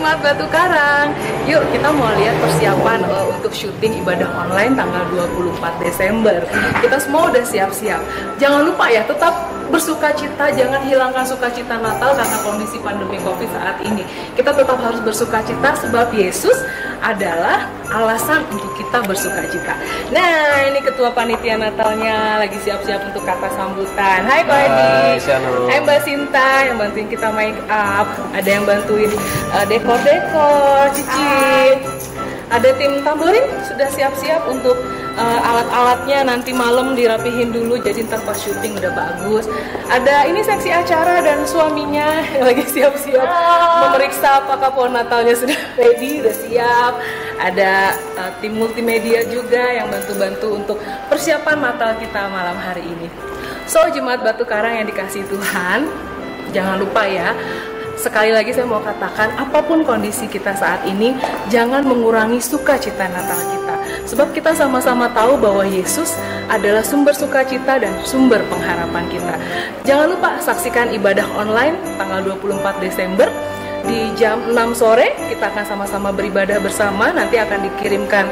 Jemaat Batu Karang, yuk kita mau lihat persiapan untuk syuting ibadah online tanggal 24 Desember. Kita semua udah siap-siap. Jangan lupa ya, tetap bersukacita, jangan hilangkan sukacita Natal karena kondisi pandemi Covid saat ini. Kita tetap harus bersukacita sebab Yesus adalah alasan untuk kita bersukacita. Nah, ini ketua panitia Natalnya lagi siap-siap untuk kata sambutan. Hai Ko Edi. Hai Mbak Sinta yang bantuin kita make up. Ada yang bantuin dekor-dekor, Cici. Ada tim tamborin sudah siap-siap untuk alat-alatnya, nanti malam dirapihin dulu jadi ntar pas syuting udah bagus. Ada ini seksi acara dan suaminya yang lagi siap-siap memeriksa apakah pohon Natalnya sudah ready, udah siap. Ada tim multimedia juga yang bantu-bantu untuk persiapan Natal kita malam hari ini. So, Jemaat Batu Karang yang dikasihi Tuhan, jangan lupa ya, sekali lagi saya mau katakan, apapun kondisi kita saat ini, jangan mengurangi sukacita Natal kita. Sebab kita sama-sama tahu bahwa Yesus adalah sumber sukacita dan sumber pengharapan kita. Jangan lupa saksikan ibadah online tanggal 24 Desember di jam 6 sore. Kita akan sama-sama beribadah bersama. Nanti akan dikirimkan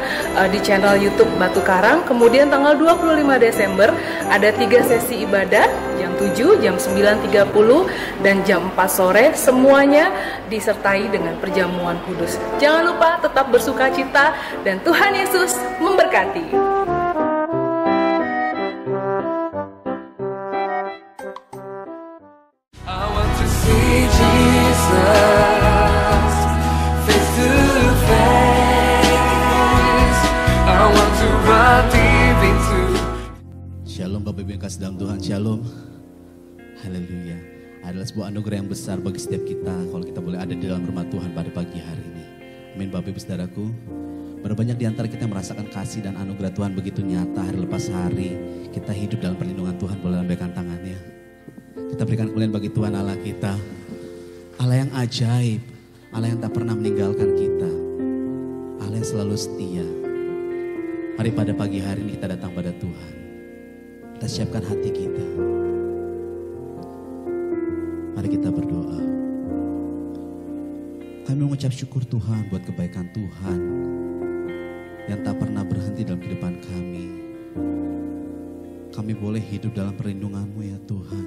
di channel YouTube Batu Karang. Kemudian tanggal 25 Desember ada 3 sesi ibadah, jam 7, jam 9.30, dan jam 4 sore. Semuanya disertai dengan perjamuan kudus. Jangan lupa tetap bersukacita dan Tuhan Yesus memberkati. Shalom Bapak Ibu yang kasih dalam Tuhan, Shalom. Haleluya. Adalah sebuah anugerah yang besar bagi setiap kita kalau kita boleh ada di dalam rumah Tuhan pada pagi hari ini. Amin Bapak Ibu Saudaraku. Berapa banyak di antara kita merasakan kasih dan anugerah Tuhan begitu nyata hari lepas hari. Kita hidup dalam perlindungan Tuhan, boleh lambaikan tangannya. Kita berikan kemuliaan bagi Tuhan Allah kita. Allah yang ajaib, Allah yang tak pernah meninggalkan kita. Allah yang selalu setia. Mari pada pagi hari ini kita datang pada Tuhan. Kita siapkan hati kita. Mari kita berdoa. Kami mengucap syukur Tuhan buat kebaikan Tuhan yang tak pernah berhenti dalam kehidupan kami. Kami boleh hidup dalam perlindungan-Mu ya Tuhan.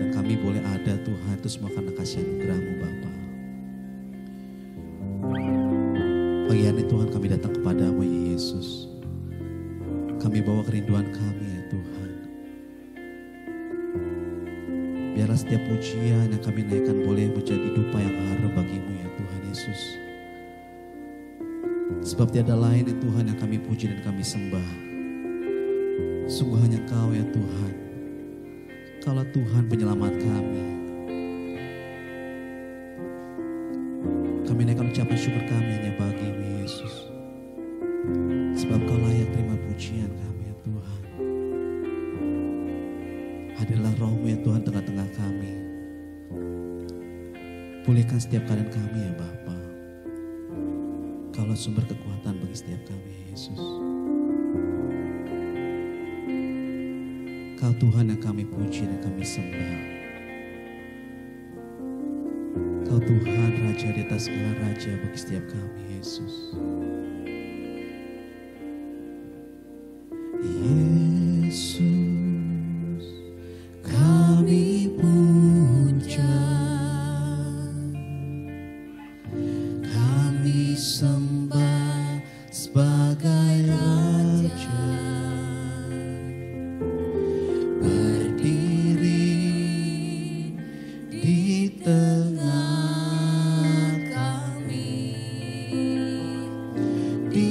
Dan kami boleh ada Tuhan itu semua karena kasih anugerah-Mu Bapa. Pagi hari ini Tuhan kami datang kepadamu ya Yesus. Kami bawa kerinduan kami ya Tuhan. Biarlah setiap pujian yang kami naikkan boleh menjadi dupa yang harum bagimu ya Tuhan Yesus. Sebab tiada lain ya Tuhan yang kami puji dan kami sembah. Sungguh hanya Kau ya Tuhan. Kaulah Tuhan penyelamat kami. Kami naikkan ucapan syukur kami hanya bagimu Yesus. Sebab Kau layak terima pujian kami ya Tuhan. Hadirlah Roh-Mu ya Tuhan tengah-tengah kami. Pulihkan setiap keadaan kami ya Bapa. Kaulah sumber kekuatan bagi setiap kami ya Yesus. Kau Tuhan yang kami puji dan kami sembah. Kau Tuhan Raja di atas segala Raja bagi setiap kami Yesus. Yesus, kami puja, kami sembah sebagai Raja, berdiri di tengah kami, di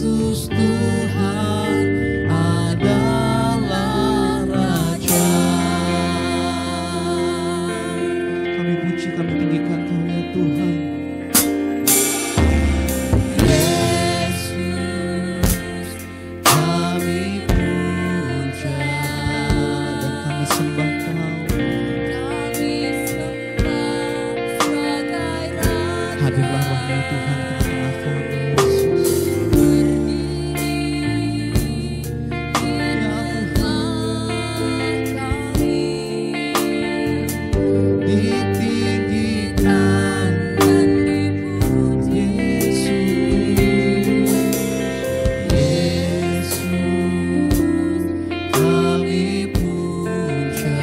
Yesus Tuhan adalah Raja. Kami puji, kami tinggikan Kau ya Tuhan. Yesus kami puja dan kami sembah Kau. Hadirlah Roh-Mu Tuhan ke tengah kami, Yesus. Ya Tuhan, ditinggikan Yesus. Yesus kami puja,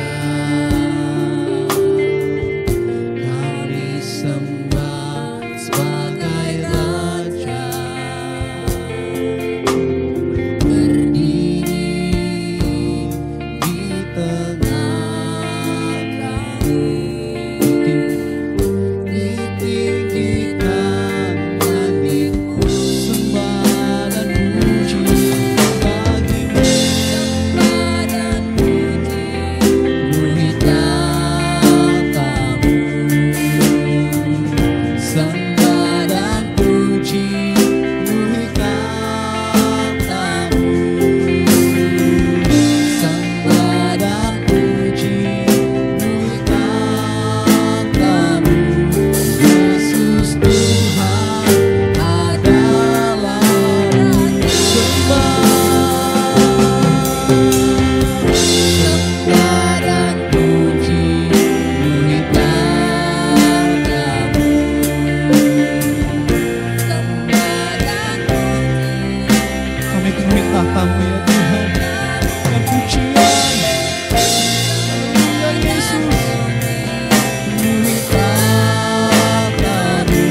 kami sembah sebagai Raja, berdiri di tengah kami, ditinggikan dan disembah dan puji bagimu. Mulia katamu, sembah dan puji mulia katamu, sembah dan puji mulia katamu. Yesus Tuhan adalah sembah dan puji mulia katamu. Kami penuhi tahta-Mu ya Tuhan, dan pujian. Haleluya Yesus. Penuhi tahta-Mu,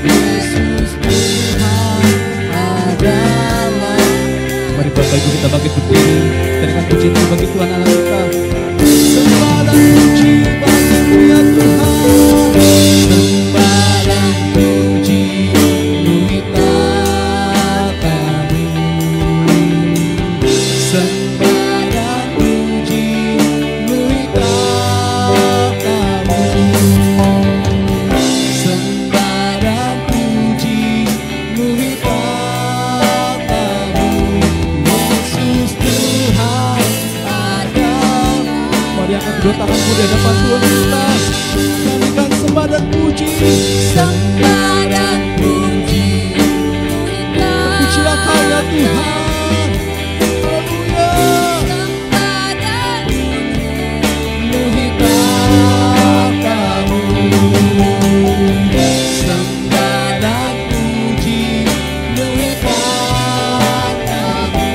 Yesus Tuhan adalah. Mari Bapak Ibu kita bangkit berdiri, berikan puji bagi Tuhan Allah kita. Sembah dan puji bagimu ya Tuhan. Sembah dan puji mulia katamu, sembah dan puji mulia katamu, sembah dan puji mulia katamu. Yesus Tuhan ada. Mari angkat kedua tanganmu di hadapan Tuhan kita. Nyanyikan sembah dan puji. Sembah dan puji. Pujilah Kau ya Tuhan. Haleluya. Mulia katamu, sembah dan puji mulia katamu.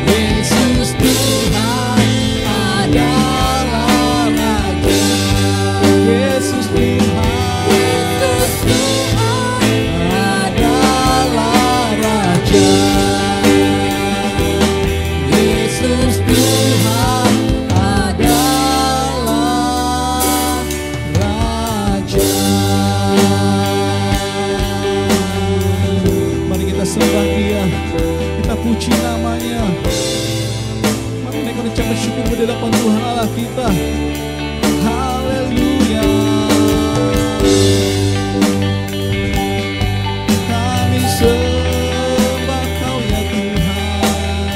Yesus Tuhan adalah Raja. Yesus Tuhan adalah Raja. Yesus Tuhan adalah Raja. Mari kita sembah Dia, kita puji namanya. Mari naikkan ucapan syukur di hadapan Tuhan Allah kita. Haleluya. Kami sembah Kau ya Tuhan.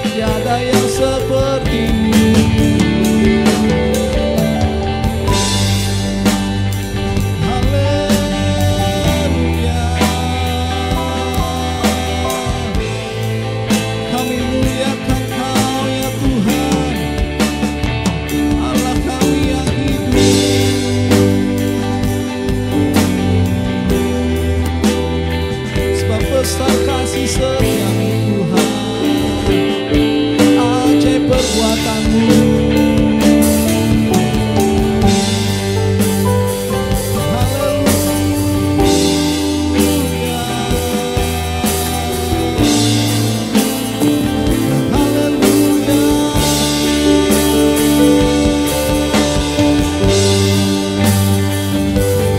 Tiada yang seperti-Mu. Haleluya. Kami muliakan Kau ya Tuhan, Allah Kami yang hidup. Sebab besar kasih setia-Mu Tuhan, ajaib perbuatan-Mu.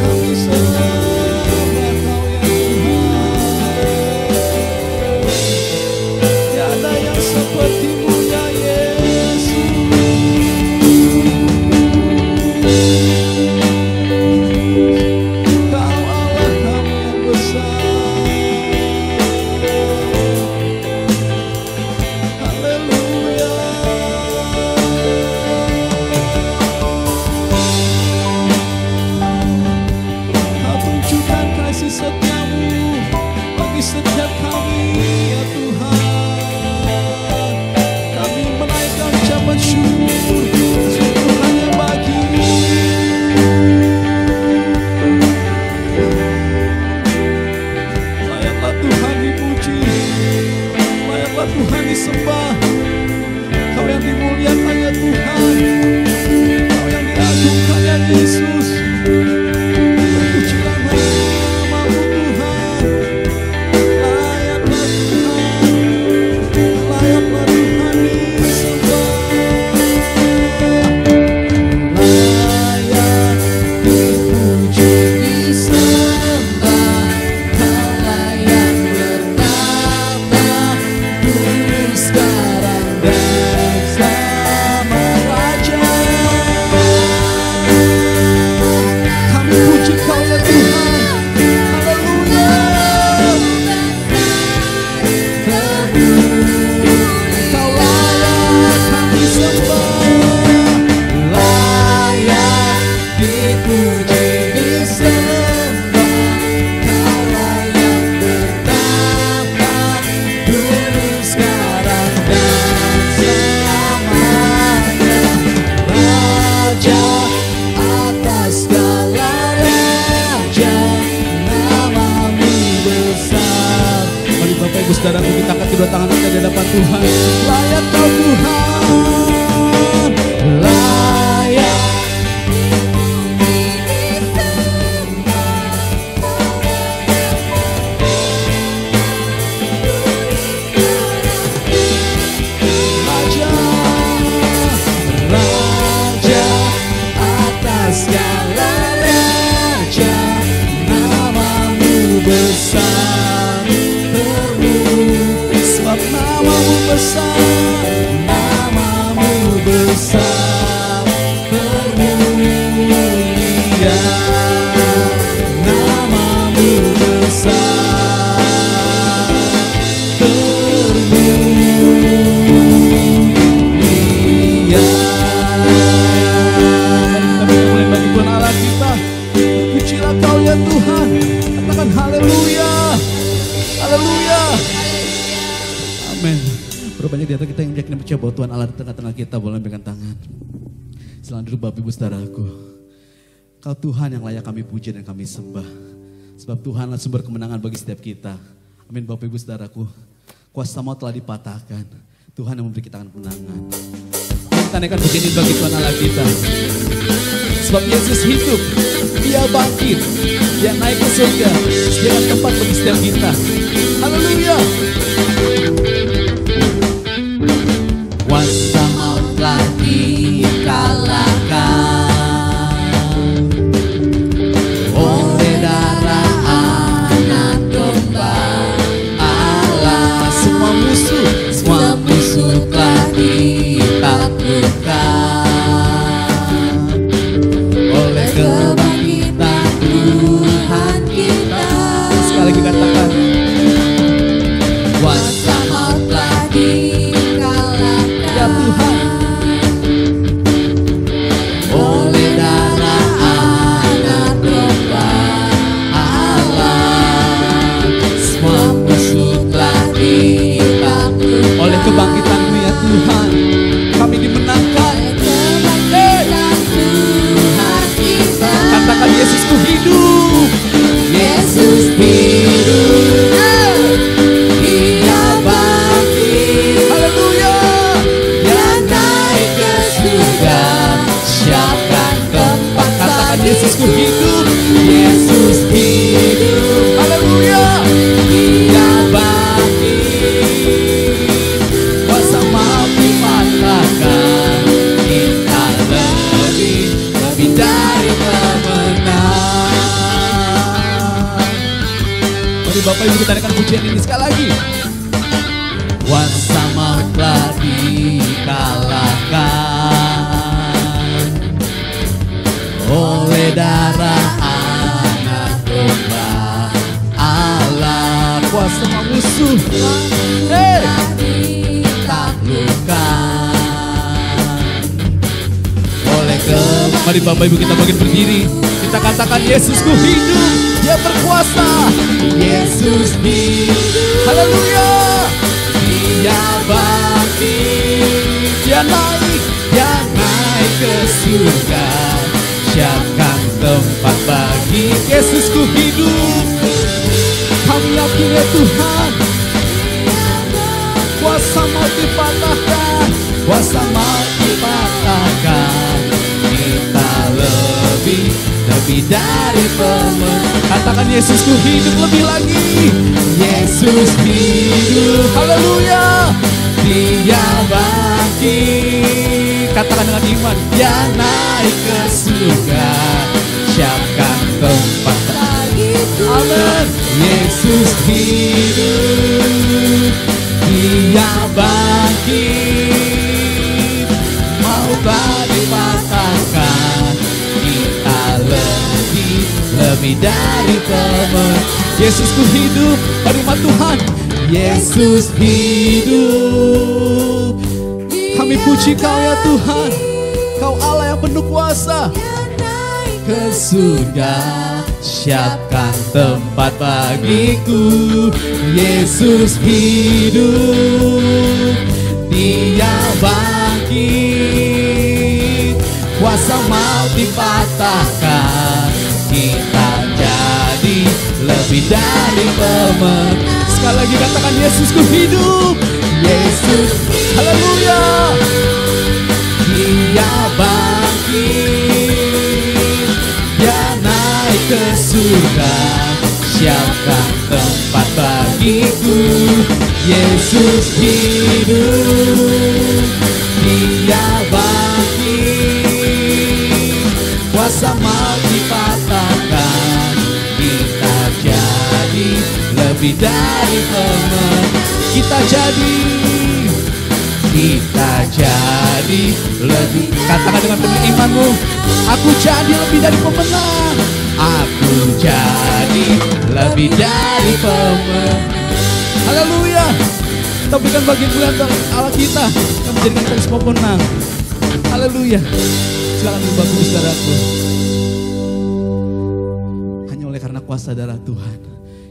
Kami sembah Kau ya Tuhan. sembah. Kau yang dimuliakan ya Tuhan, Kau yang diagungkan ya Yesus. Terpujilah nama-Mu Tuhan. Layaklah Tuhan, layaklah Tuhan disembah. Layak dipuji disembah, Kau layak bertata dulu sekarang dan sama Raja. Kami puji Kau ya Tuhan, haleluya. Kau layak kami sembah, layak dipuji disembah, Kau layak bertata dulu sekarang dan selamanya. Raja atas segala raja, nama-Mu besar. Mari Bapak Ibu Saudaraku, kita angkat kedua tangan kita di hadapan Tuhan. Layak Kau Tuhan, layak. Raja, Raja atas segala raja, nama-Mu besar termulia. Sebab nama-Mu besar, nama-Mu besar termulia. Nama-Mu besar termulia. Mari kita mulai bagi Tuhan Allah kita. Pujilah Kau ya Tuhan. Katakan haleluya, haleluya. Amin. Berapa banyak di antara kita yang yakin dan percaya bahwa Tuhan Allah di tengah-tengah kita. Boleh memberikan tangan. Selamat duduk Bapak Ibu Saudaraku. Kau Tuhan yang layak kami puji dan kami sembah. Sebab Tuhanlah sumber kemenangan bagi setiap kita. Amin Bapak Ibu Saudaraku. Kuasa maut telah dipatahkan. Tuhan yang memberi kita kemenangan. Kita naikkan pujian ini bagi Tuhan Allah kita. Sebab Yesus hidup, Dia bangkit, Dia naik ke surga, sediakan tempat bagi setiap kita. Haleluya. Kuasa maut telah dikalahkan oleh darah Anak Domba Allah. Semua musuh telah ditaklukkan oleh kebangkitan Tuhan kita. sekali lagi katakan, Kuasa maut telah dikalahkan ya Tuhan, oleh darah Anak Domba Allah. Semua musuh telah ditaklukkan oleh kebangkitan-Mu ya Tuhan, kami dimenangkan. kebangkitan Tuhan kita. Katakan Yesusku hidup. Yesus hidup, Dia bangkit, Haleluya. Dia naik ke surga, siapkan tempat Katakan bagi Yesusku hidup. Yesus hidup, Haleluya. Dia bangkit, Kuasa maut dipatahkan, kita lebih dari pemenang. Mari Bapak Ibu kita naikkan pujian ini sekali lagi. Kuasa maut telah dikalahkan oleh darah Anak Domba Allah. Kuasa maut musuh. Ditaklukkan oleh Mari Bapak Ibu kita bangkit berdiri. Kita katakan Yesusku hidup, Dia berkuasa. Yesus hidup, Haleluya. Dia bangkit, Dia naik. Dia naik ke surga, siapkan tempat bagi Yesusku hidup. Kami yakin ya Tuhan, Kuasa maut dipatahkan, kuasa maut dipatahkan. Kita lebih dari pemenang. Katakan Yesusku hidup lebih lagi. Yesus hidup, haleluya. Dia bangkit, katakan dengan iman. Dia naik ke surga, siapkan tempat bagiku. Amin. Yesus hidup, Dia bangkit, mautlah dipatahkan. Kita lebih dari pemenang. Yesusku hidup, firman Tuhan. Yesus hidup. Kami puji Kau ya Tuhan. Kau Allah yang penuh kuasa. Ke surga, siapkan tempat bagiku. Yesus hidup, Dia bangkit, kuasa maut dipatahkan. Kita jadi lebih dari pemenang. Sekali lagi katakan Yesusku hidup. Yesus, haleluya. Dia bangkit, Dia naik ke surga, siapkan tempat bagiku. Yesus hidup, Dia bangkit, kuasa maut dipatahkan. Kita jadi lebih dari pemenang. Kita jadi lebih. Katakan dengan penuh imanmu. Aku jadi lebih dari pemenang. Aku jadi lebih dari pemenang. Haleluya. Kita berikan bagian bulan Allah kita yang menjadikan kita semua pemenang. Haleluya. Silakan bagus saudaraku. Hanya oleh karena kuasa darah Tuhan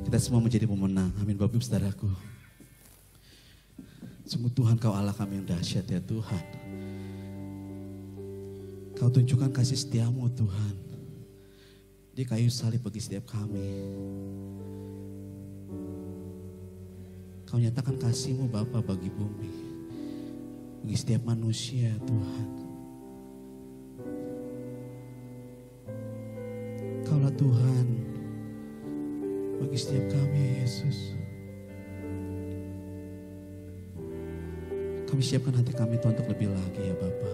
kita semua menjadi pemenang. Amin Bapak Ibu saudaraku. Sungguh Tuhan Kau Allah kami yang dahsyat ya Tuhan. Kau tunjukkan kasih setiamu Tuhan di kayu salib bagi setiap kami. Kau nyatakan kasih-Mu Bapa bagi bumi, bagi setiap manusia Tuhan. Kaulah Tuhan bagi setiap kami Yesus. Kami siapkan hati kami Tuhan untuk lebih lagi ya Bapa.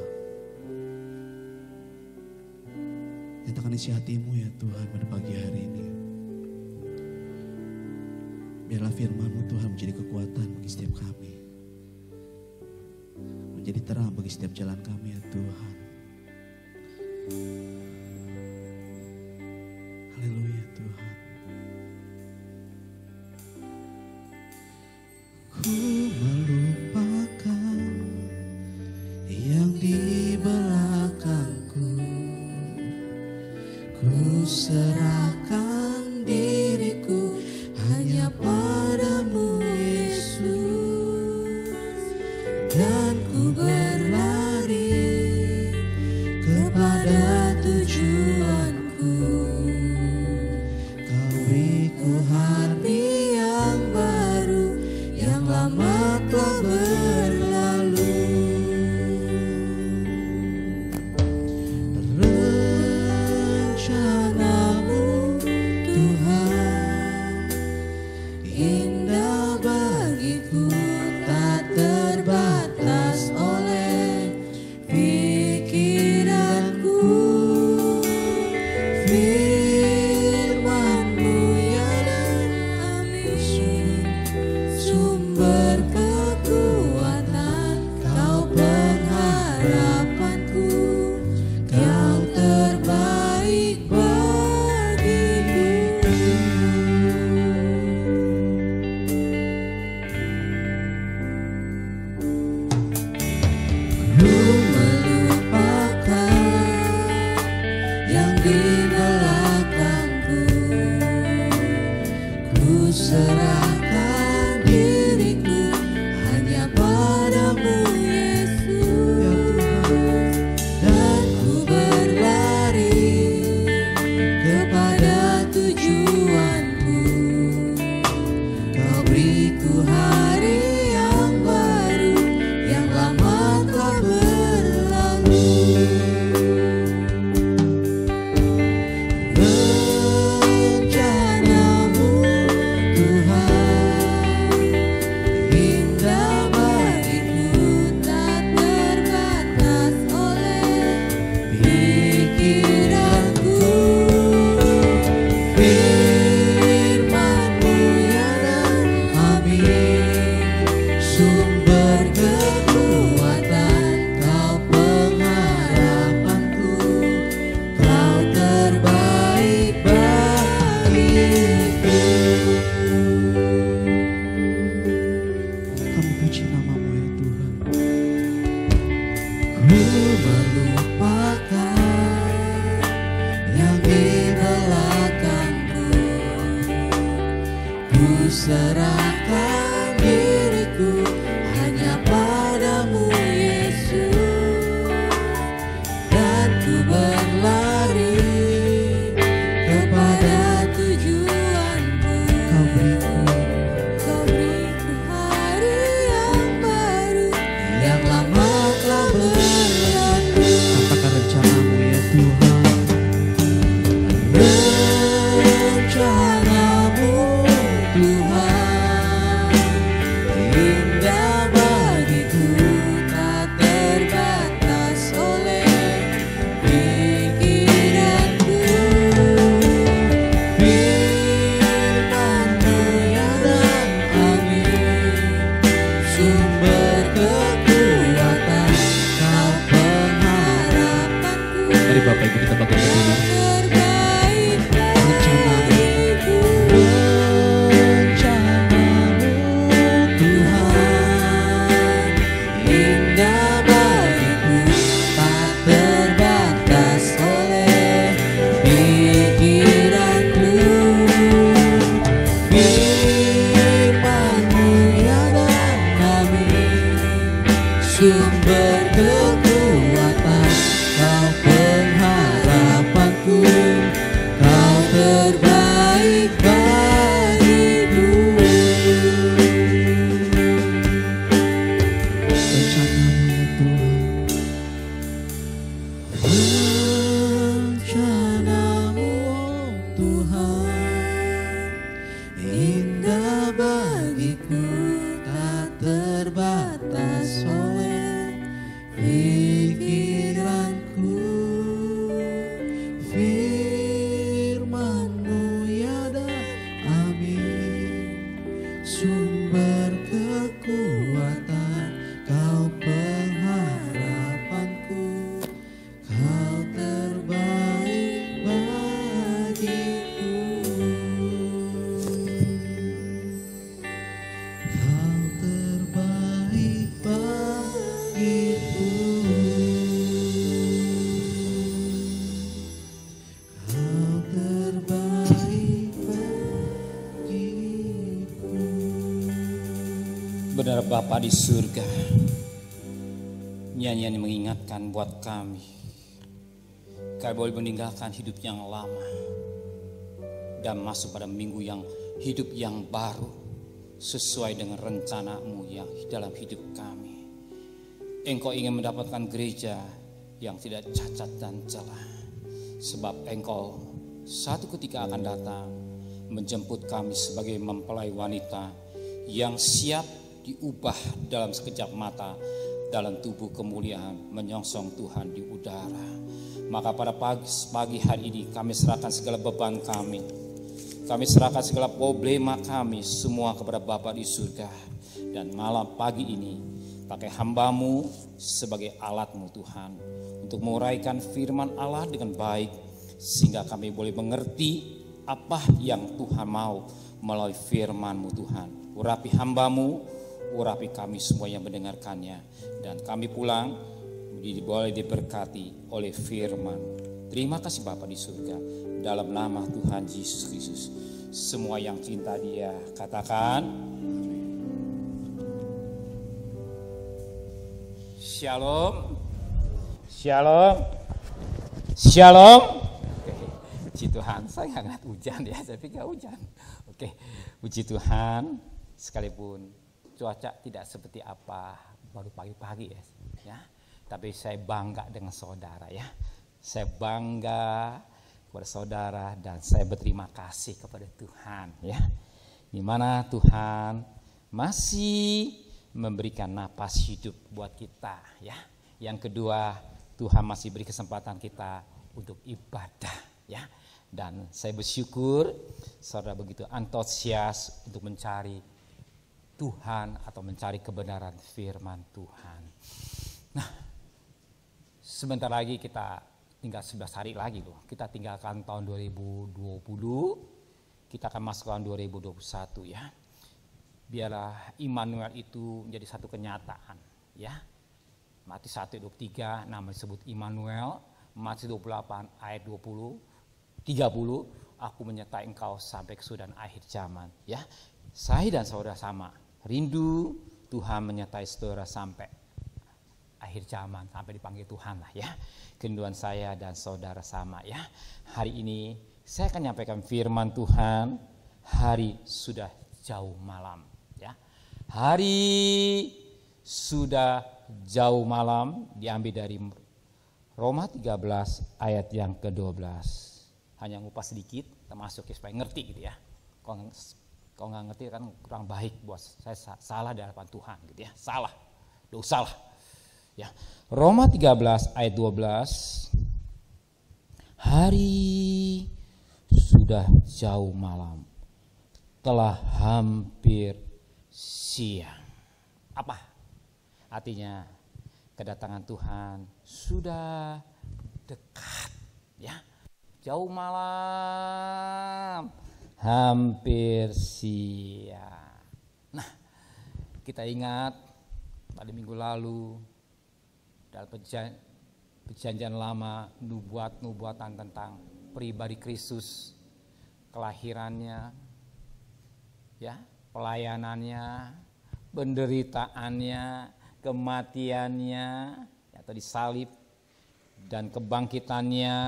Nyatakan isi hati-Mu ya Tuhan pada pagi hari ini. Biarlah firman-Mu Tuhan menjadi kekuatan bagi setiap kami. Menjadi terang bagi setiap jalan kami ya Tuhan. Haleluya Tuhan. Ku melupakan yang di belakangku. Ku serahkan diriku hanya padamu Yesus. Dan ku berlari kepada tujuanku. serahkan diriku hanya padamu Yesus, dan ku berlari kepada tujuanku. Kau beriku hari yang baru, yang lama telah berlalu. Katakan rencanamu ya Tuhan. Rencanamu Tuhan indah bagiku, tak terbatas oleh pikiranku. Firman-Mu ya dan amin, sumber kekuatan, Kau pengharapanku. Mari Bapak Ibu kita bangkit berdiri. Sumber kekuatan, Kau pengharapanku, Kau terbaik bagiku. Rencanamu oh Tuhan indah bagiku, tak terbatas oleh pikiranku. Firman-Mu ya dan amin, sumber kekuatan, Kau pengharapanku, Kau terbaik bagiku. Kau terbaik bagiku. Kau terbaik bagiku. Benar Bapa di surga, nyanyian yang mengingatkan buat kami boleh meninggalkan hidup yang lama dan masuk pada minggu yang hidup yang baru sesuai dengan rencana-Mu yang dalam hidup kami. Engkau ingin mendapatkan gereja yang tidak cacat dan celah, sebab Engkau satu ketika akan datang menjemput kami sebagai mempelai wanita yang siap diubah dalam sekejap mata dalam tubuh kemuliaan menyongsong Tuhan di udara. Maka pada pagi hari ini kami serahkan segala beban kami serahkan segala problema kami semua kepada Bapa di surga. Dan malam pagi ini pakai hamba-Mu sebagai alat-Mu Tuhan, untuk menguraikan firman Allah dengan baik, sehingga kami boleh mengerti apa yang Tuhan mau melalui firman-Mu Tuhan. Urapi hamba-Mu, urapi kami semua yang mendengarkannya, dan kami pulang boleh diberkati oleh firman. Terima kasih Bapa di surga, dalam nama Tuhan Yesus Kristus. Semua yang cinta Dia katakan Shalom. Shalom. Shalom. Puji Tuhan, saya nggak ngeliat hujan ya, saya pikir hujan. Oke, puji Tuhan, sekalipun cuaca tidak seperti apa baru pagi-pagi ya. Tapi saya bangga dengan saudara ya. Saya bangga kepada saudara dan saya berterima kasih kepada Tuhan ya. Di mana Tuhan masih memberikan napas hidup buat kita ya. Yang kedua, Tuhan masih beri kesempatan kita untuk ibadah ya. Dan saya bersyukur saudara begitu antusias untuk mencari Tuhan atau mencari kebenaran firman Tuhan. Nah, sebentar lagi kita tinggal 11 hari lagi loh. Kita tinggalkan tahun 2020, kita akan masuk tahun 2021 ya. Biarlah Immanuel itu menjadi satu kenyataan ya. Matius 1:23 nama disebut Immanuel. Matius 28 ayat 20, 30, aku menyertai engkau sampai kesudahan akhir zaman ya. Saya dan saudara sama rindu Tuhan menyertai saudara sampai akhir zaman, sampai dipanggil Tuhan lah ya. Kerinduan saya dan saudara sama ya. Hari ini saya akan menyampaikan firman Tuhan. Hari sudah jauh malam ya. Hari sudah jauh malam diambil dari Roma 13 ayat yang ke-12. Hanya ngupas sedikit termasuk supaya ngerti gitu ya. Kalau nggak ngerti kan kurang baik buat saya, salah di hadapan Tuhan gitu ya. Salah, dosa lah. Ya. Roma 13 ayat 12. Hari sudah jauh malam, telah hampir siang. Apa? Artinya kedatangan Tuhan sudah dekat ya. Jauh malam, hampir siang. Nah, kita ingat pada minggu lalu dalam perjanjian lama, nubuatan tentang pribadi Kristus, kelahirannya, ya, pelayanannya, penderitaannya, kematiannya atau disalib, dan kebangkitannya,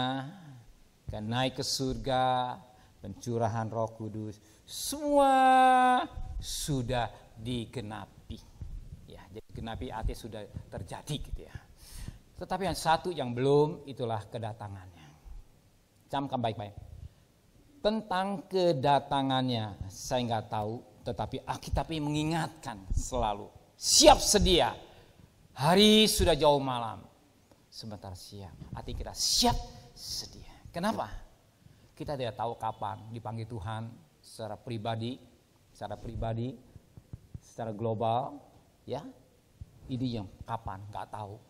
dan naik ke surga, pencurahan Roh Kudus, semua sudah digenapi. Ya, jadi genapi artinya sudah terjadi gitu ya. Tetapi yang satu yang belum, itulah kedatangannya. Camkan baik-baik. Tentang kedatangannya saya nggak tahu, tetapi Alkitab mengingatkan selalu. Siap sedia. Hari sudah jauh malam, sebentar siang. Artinya kita siap sedia. Kenapa? Kita tidak tahu kapan dipanggil Tuhan secara pribadi, secara global, ya. Ini yang kapan nggak tahu.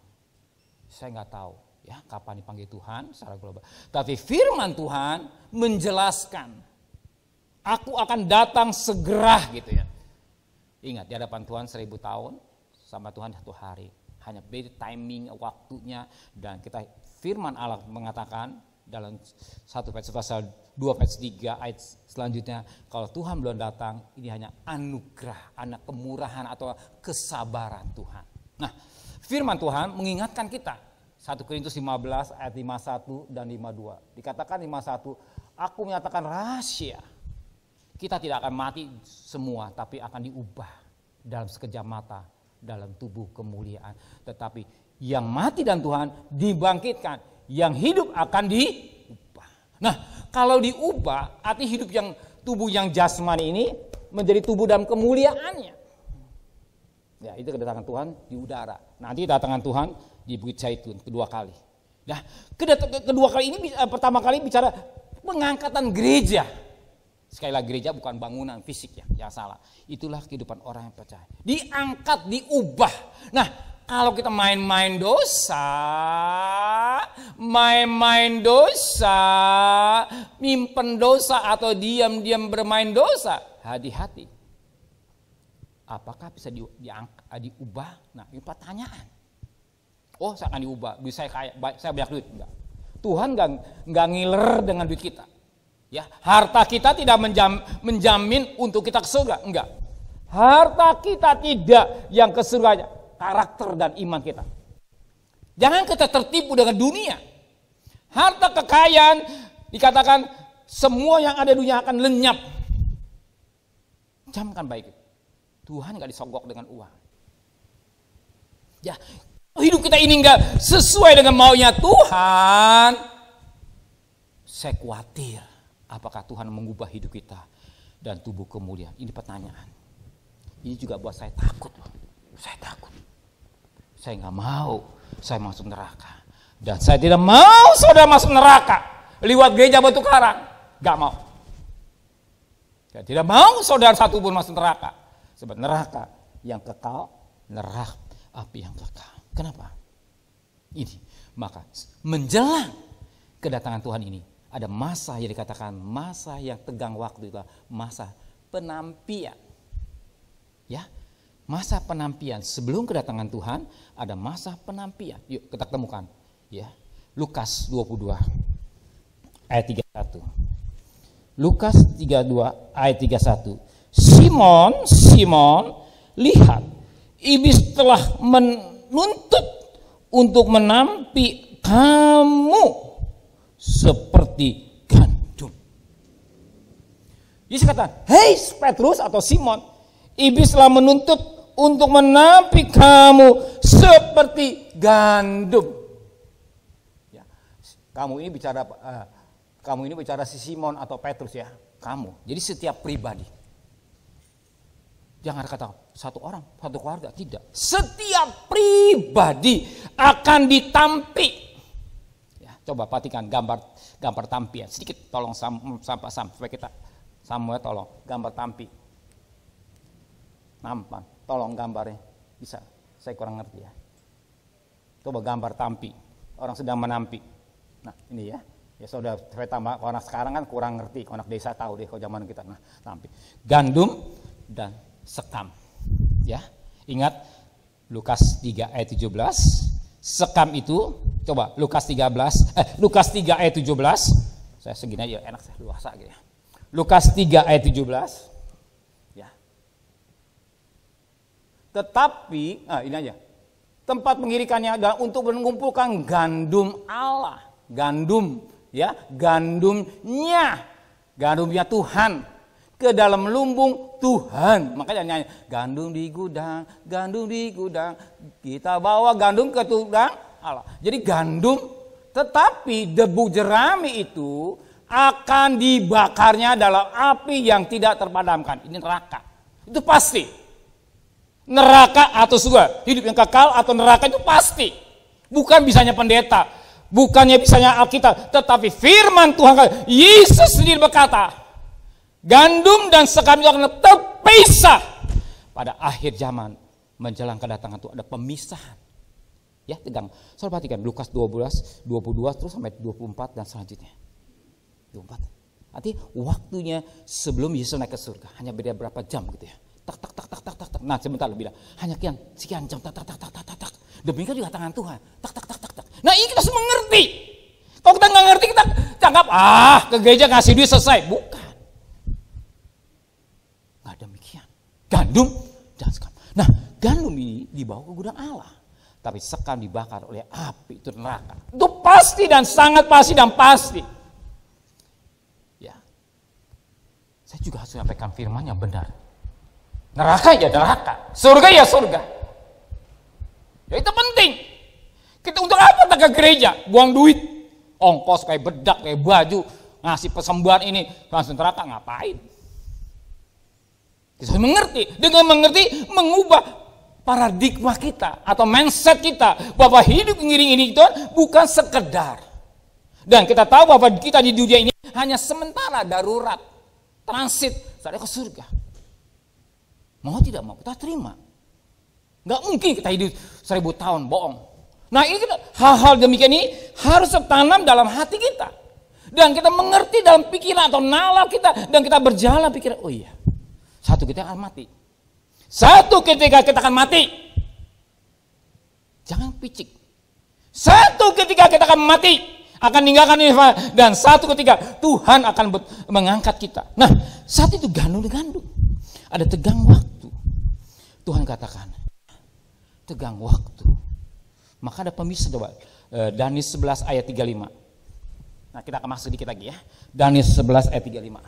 Saya nggak tahu ya kapan dipanggil Tuhan secara global. Tapi firman Tuhan menjelaskan, aku akan datang segera gitu ya. Ingat, di hadapan Tuhan 1000 tahun, sama Tuhan 1 hari. Hanya beda timing, waktunya. Dan kita firman Allah mengatakan dalam 1 Petrus pasal 2 Petrus 3 ayat selanjutnya, kalau Tuhan belum datang, ini hanya anugerah, anak kemurahan atau kesabaran Tuhan. Nah, firman Tuhan mengingatkan kita. 1 Korintus 15 ayat 51 dan 52. Dikatakan 51, aku menyatakan rahasia. Kita tidak akan mati semua, tapi akan diubah dalam sekejap mata, dalam tubuh kemuliaan. Tetapi yang mati dan Tuhan dibangkitkan, yang hidup akan diubah. Nah, kalau diubah, arti hidup yang tubuh yang jasmani ini menjadi tubuh dalam kemuliaannya. Ya, itu kedatangan Tuhan di udara. Nanti kedatangan Tuhan di Bukit Zaitun kedua kali. Nah, kedua kali ini pertama kali bicara pengangkatan gereja. Sekali lagi, gereja bukan bangunan fisik ya, jangan salah. Itulah kehidupan orang yang percaya. Diangkat, diubah. Nah, kalau kita main-main dosa, nyimpen dosa atau diam-diam bermain dosa, hati-hati. Apakah bisa diubah? Nah, ini pertanyaan. Oh, saya akan diubah. Saya banyak duit. Enggak. Tuhan enggak ngiler dengan duit kita. Ya, harta kita tidak menjamin untuk kita ke surga. Enggak. Harta kita tidak yang ke surga. Karakter dan iman kita. Jangan kita tertipu dengan dunia. Harta kekayaan dikatakan semua yang ada di dunia akan lenyap. Camkan baik. Tuhan gak disogok dengan uang. Ya, hidup kita ini gak sesuai dengan maunya Tuhan. Saya khawatir apakah Tuhan mengubah hidup kita dan tubuh kemuliaan. Ini pertanyaan. Ini juga buat saya takut loh. Saya takut. Saya gak mau saya masuk neraka. Dan saya tidak mau saudara masuk neraka lewat gereja Batu Karang. Gak mau. Saya tidak mau saudara satu pun masuk neraka. Sebab neraka yang kekal, neraka api yang kekal. Kenapa? Ini, maka menjelang kedatangan Tuhan ini, ada masa yang dikatakan masa yang tegang waktu, itu masa penampian. Ya, masa penampian. Sebelum kedatangan Tuhan, ada masa penampian. Yuk kita temukan. Ya, Lukas 22 ayat 31. Lukas 32 ayat 31. Simon, Simon, lihat, iblis telah menuntut untuk menampi kamu seperti gandum. Yesus kata, hei Petrus atau Simon, iblis telah menuntut untuk menampi kamu seperti gandum. Ya, kamu ini bicara si Simon atau Petrus ya, kamu. Jadi setiap pribadi. Jangan kata satu orang, satu keluarga, tidak. Setiap pribadi akan ditampi. Ya, coba perhatikan gambar tampi ya. Sedikit tolong supaya kita Samuel tolong gambar tampi. Nampak, tolong gambarnya. Bisa, saya kurang ngerti ya. Coba gambar tampi, orang sedang menampi. Nah ini ya. Ya sudah saya tambah, kalau anak sekarang kan kurang ngerti, kalau anak desa tahu deh kalau zaman kita. Nah, tampi. Gandum dan sekam. Ya. Ingat Lukas 3 ayat 17. Sekam itu coba Lukas 3 ayat 17. Saya segini aja enak saya luasa gitu ya. Lukas 3 ayat 17. Ya. Tetapi ini aja. Tempat pengirikannya adalah untuk mengumpulkan gandum Allah. Gandum ya, gandumnya Tuhan ke dalam lumbung Tuhan. Makanya nyanyi gandum di gudang, kita bawa gandum ke gudang Allah. Jadi gandum, tetapi debu jerami itu akan dibakarnya dalam api yang tidak terpadamkan. Ini neraka. Itu pasti. Neraka atau surga, hidup yang kekal atau neraka itu pasti. Bukan bisanya pendeta, bukannya bisanya Alkitab, tetapi firman Tuhan. Yesus sendiri berkata, gandum dan sekam itu akan terpisah pada akhir zaman menjelang kedatangan Tuhan. Ada pemisahan. Ya, tegang. Saudara perhatikan Lukas 12, 22 terus sampai 24 dan selanjutnya. 24. Artinya waktunya sebelum Yesus naik ke surga, hanya beda berapa jam gitu ya. Tak. Nah, sebentar lebih dah. Hanya sekian jam tak. Demikian juga tangan Tuhan. Tak. Nah, ini kita semua ngerti. Kalau kita nggak ngerti, kita cakap ke gereja ngasih duit selesai. Bukan. Nggak demikian. Gandum dan sekam. Nah, gandum ini dibawa ke gudang Allah. Tapi sekam dibakar oleh api, itu neraka. Itu pasti dan sangat pasti dan pasti. Ya. Saya juga harus sampaikan firman yang benar. Neraka ya neraka, surga ya surga. Ya itu penting. Kita untuk apa tak ke gereja? Buang duit, ongkos kayak bedak, kayak baju, ngasih persembahan ini, langsung neraka ngapain? Kita harus mengerti. Dengan mengerti, mengubah paradigma kita atau mindset kita bahwa hidup mengiring itu bukan sekedar. Dan kita tahu bahwa kita di dunia ini hanya sementara, darurat, transit sampai ke surga. Mau tidak mau kita terima. Nggak mungkin kita hidup 1000 tahun bohong. Nah ini kita, hal-hal demikian ini harus tertanam dalam hati kita. Dan kita mengerti dalam pikiran atau nalar kita. Dan kita berjalan pikiran, oh iya, satu kita akan mati. Satu ketika kita akan mati. Jangan picik. Satu ketika kita akan mati. Akan meninggalkan ini. Dan satu ketika Tuhan akan mengangkat kita. Nah saat itu gandum. Ada tegang waktu. Tuhan katakan, tegang waktu. Maka ada pemisah coba. Daniel 11 ayat 35. Nah kita akan masuk sedikit lagi ya. Daniel 11 ayat 35.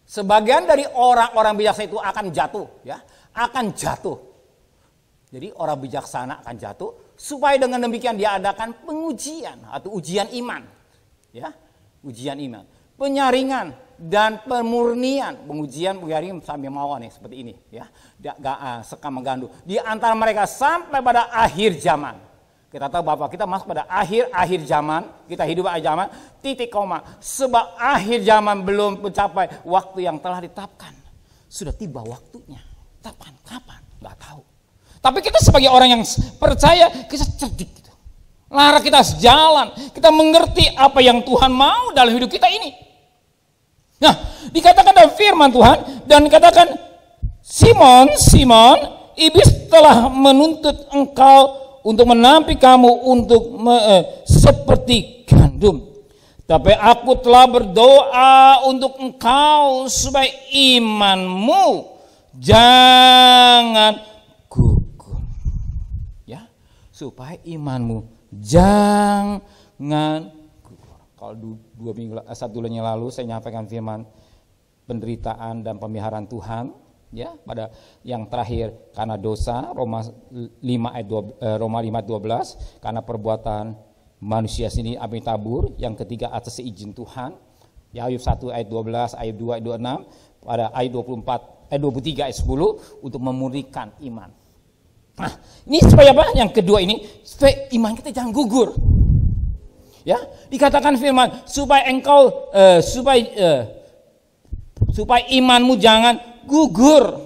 Sebagian dari orang-orang bijaksana itu akan jatuh. Ya, akan jatuh. Jadi orang bijaksana akan jatuh. Supaya dengan demikian dia adakan pengujian atau ujian iman. Ya, ujian iman. Penyaringan dan pemurnian, pengujian sambil mawar nih seperti ini ya, sekam menggandum di antara mereka sampai pada akhir zaman. Kita tahu bahwa kita masuk pada akhir zaman, kita hidup akhir zaman, titik koma, sebab akhir zaman belum mencapai waktu yang telah ditetapkan. Sudah tiba waktunya. Kapan? Nggak tahu. Tapi kita sebagai orang yang percaya, kita cerdik gitu. Lara kita sejalan, kita mengerti apa yang Tuhan mau dalam hidup kita ini. Nah, dikatakan dalam firman Tuhan dan dikatakan, Simon, iblis telah menuntut engkau untuk menampi kamu untuk seperti gandum. Tapi aku telah berdoa untuk engkau supaya imanmu jangan gugur. Ya, supaya imanmu jangan gugur. Kalau 1 bulan yang lalu saya menyampaikan firman penderitaan dan pemeliharaan Tuhan, ya, pada yang terakhir karena dosa Roma 5:12, karena perbuatan manusia sini api tabur, yang ketiga atas seizin Tuhan, ya, Ayub 1 ayat 12, ayat 2 ayat 26, pada ayat 23 ayat 10 untuk memurnikan iman. Nah, ini supaya apa? Yang kedua ini supaya iman kita jangan gugur. Ya, dikatakan firman supaya supaya imanmu jangan gugur.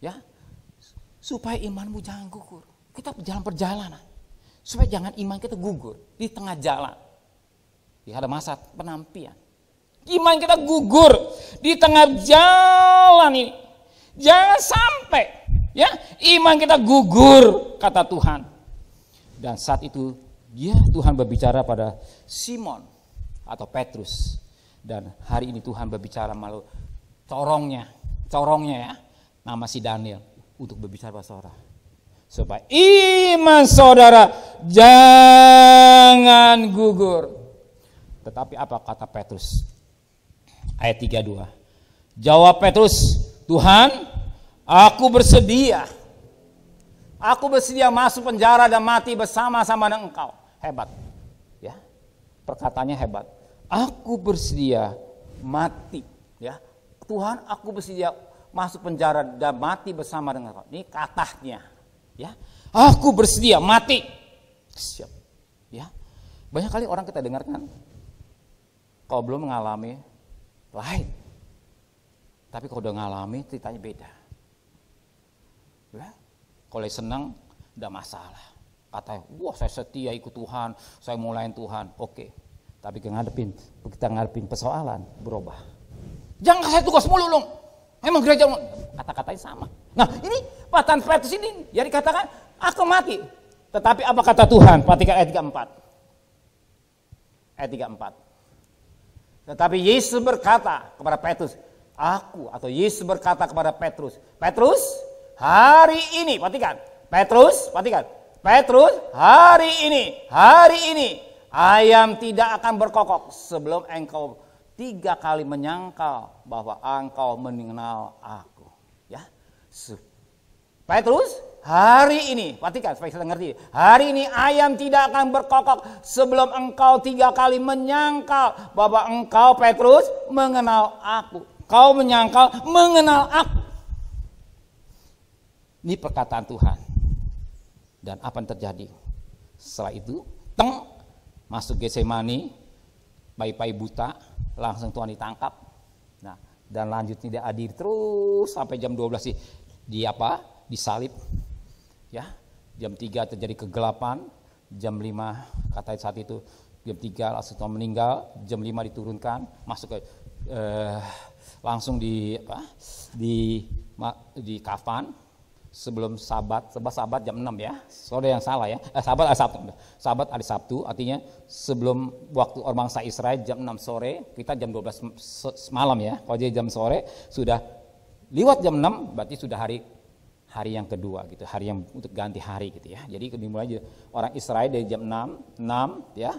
Ya, supaya imanmu jangan gugur. Kita jalan perjalanan. Supaya jangan iman kita gugur di tengah jalan. Ya, ada masa penampian. Iman kita gugur di tengah jalan ini. Jangan sampai, ya, iman kita gugur, kata Tuhan. Dan saat itu Tuhan berbicara pada Simon atau Petrus. Dan hari ini Tuhan berbicara melalui corongnya ya, nama si Daniel, untuk berbicara pada saudara. Supaya iman saudara jangan gugur. Tetapi apa kata Petrus? Ayat 32. Jawab Petrus, Tuhan, aku bersedia. Aku bersedia masuk penjara dan mati bersama-sama dengan engkau. Hebat. Ya. Perkataannya hebat. Aku bersedia mati. Ya. Tuhan, aku bersedia masuk penjara dan mati bersama dengan engkau. Ini katanya. Ya, aku bersedia mati. Siap. Ya, banyak kali orang kita dengarkan, kalau belum mengalami lain, tapi kalau udah mengalami ceritanya beda. Ya, kalau senang, tidak masalah. Katanya, wah saya setia ikut Tuhan, saya mulain Tuhan. Oke, tapi kita ngadepin persoalan berubah. Jangan saya tugas mulu dong. Memang gereja kata-katanya sama. Nah, ini perkataan Petrus ini ya dikatakan aku mati. Tetapi apa kata Tuhan? Perhatikan ayat 34. Ayat 34. Tetapi Yesus berkata kepada Petrus, Yesus berkata kepada Petrus, Petrus, hari ini, perhatikan. Petrus, hari ini ayam tidak akan berkokok sebelum engkau 3 kali menyangkal bahwa engkau mengenal aku. Ya, Petrus, hari ini, perhatikan supaya kita ngerti. Hari ini ayam tidak akan berkokok sebelum engkau 3 kali menyangkal bahwa engkau Petrus mengenal aku. Kau menyangkal mengenal aku. Ini perkataan Tuhan. Dan apa yang terjadi? Setelah itu, masuk Getsemani, bayi-bayi buta, langsung Tuhan ditangkap. Nah, dan lanjutnya dia hadir terus sampai jam 12 disalib. Ya, jam 3 terjadi kegelapan, jam 5 kata saat itu jam 3 langsung Tuhan meninggal, jam 5 diturunkan, masuk ke langsung di kafan sebelum sabat jam 6 ya. Saudara yang salah ya. Sabat hari Sabtu, artinya sebelum waktu orang bangsa Israel jam 6 sore, kita jam 12 malam ya. Kalau dia jam sore sudah lewat jam 6 berarti sudah hari yang kedua gitu, hari yang untuk ganti hari gitu ya. Jadi dimulai orang Israel dari jam 6 ya.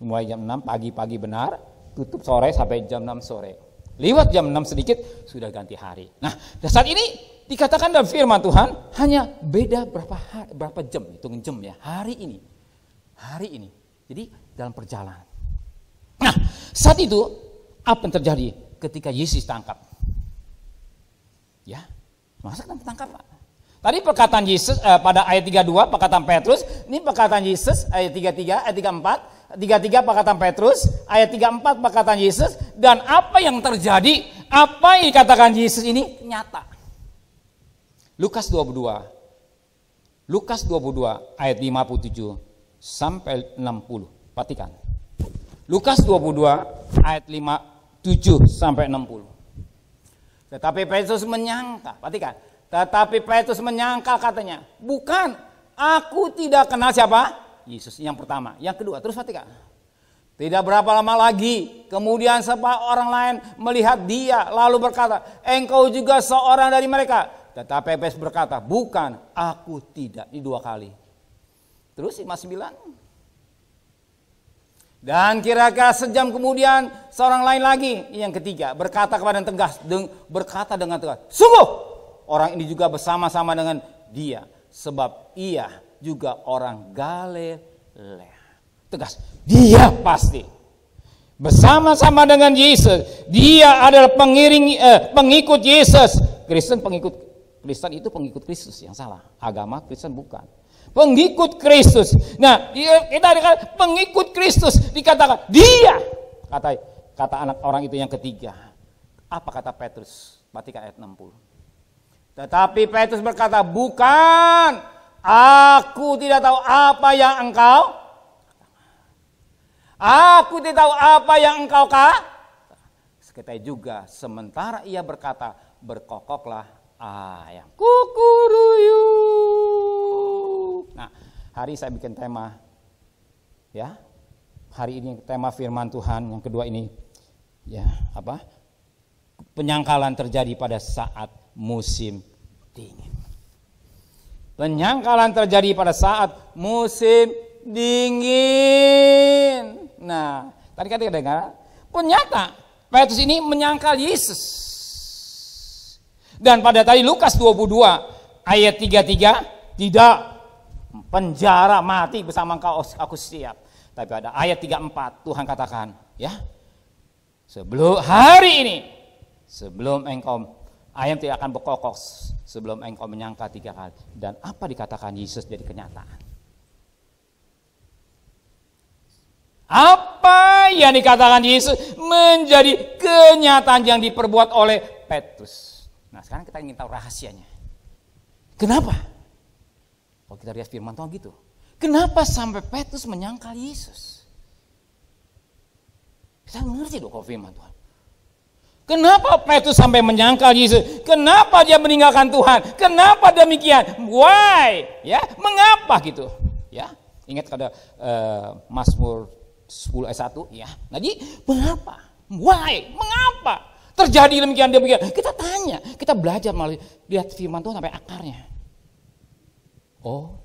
Mulai jam 6 pagi benar, tutup sore sampai jam 6 sore. Lewat jam 6 sedikit sudah ganti hari. Nah, saat ini dikatakan dalam firman Tuhan hanya beda berapa jam, hitung jam ya. Hari ini. Jadi dalam perjalanan. Nah, saat itu apa yang terjadi ketika Yesus tangkap? Ya, masa tangkap? Tadi perkataan Yesus pada ayat 32 perkataan Petrus, ini perkataan Yesus ayat 33, ayat 34, 33 perkataan Petrus, ayat 34 perkataan Yesus, dan apa yang terjadi, apa yang dikatakan Yesus ini nyata. Lukas 22 ayat 57 sampai 60. Perhatikan. Lukas 22 ayat 57 sampai 60. Tetapi Petrus menyangka, perhatikan. Tetapi Petrus menyangkal katanya, bukan, aku tidak kenal siapa? Yesus, yang pertama. Yang kedua, terus perhatikan. Tidak berapa lama lagi, kemudian orang lain melihat dia lalu berkata, engkau juga seorang dari mereka. Tetapi Petrus berkata, bukan, aku tidak. Ini 2 kali. Terus 59. Dan kira-kira sejam kemudian seorang lain lagi, yang ketiga, berkata dengan tegas, sungguh orang ini juga bersama-sama dengan dia, sebab ia juga orang Galilea. Tegas, dia pasti bersama-sama dengan Yesus. Dia adalah pengikut Yesus. Kristen itu pengikut Kristus, yang salah. Agama Kristen bukan. Pengikut Kristus. Nah, kita dikatakan pengikut Kristus, dikatakan dia. Kata anak orang itu yang ketiga. Apa kata Petrus? Perhatikan ayat 60. Tetapi Petrus berkata, bukan, aku tidak tahu apa yang engkau. Aku tidak tahu apa yang engkau katakan. Seketika juga sementara ia berkata, berkokoklah ayam kukuruyuk. Nah, hari saya bikin tema, ya. Hari ini tema firman Tuhan yang kedua ini, ya, apa? Penyangkalan terjadi pada saat musim dingin. Penyangkalan terjadi pada saat musim dingin. Nah, tadi kita dengar, ternyata Petrus ini menyangkal Yesus. Dan pada tadi Lukas 22 ayat 33, tidak, penjara mati bersama engkau aku siap. Tapi ada ayat 34 Tuhan katakan, ya, sebelum hari ini, sebelum engkau, ayam tidak akan berkokok sebelum engkau menyangkal 3 kali. Dan apa dikatakan Yesus jadi kenyataan? Apa yang dikatakan Yesus menjadi kenyataan yang diperbuat oleh Petrus. Nah, sekarang kita ingin tahu rahasianya. Kenapa? Kalau kita lihat firman Tuhan gitu. Kenapa sampai Petrus menyangkal Yesus? Kita mengerti dong kalau firman Tuhan. Kenapa Petrus sampai menyangkal Yesus? Kenapa dia meninggalkan Tuhan? Kenapa demikian? Why? Ya, mengapa gitu? Ya, ingat ada Mazmur 10 ayat 1, ya. Jadi mengapa? Why? Mengapa? Terjadi demikian. Kita tanya, kita belajar melalui lihat firman Tuhan sampai akarnya. Oh,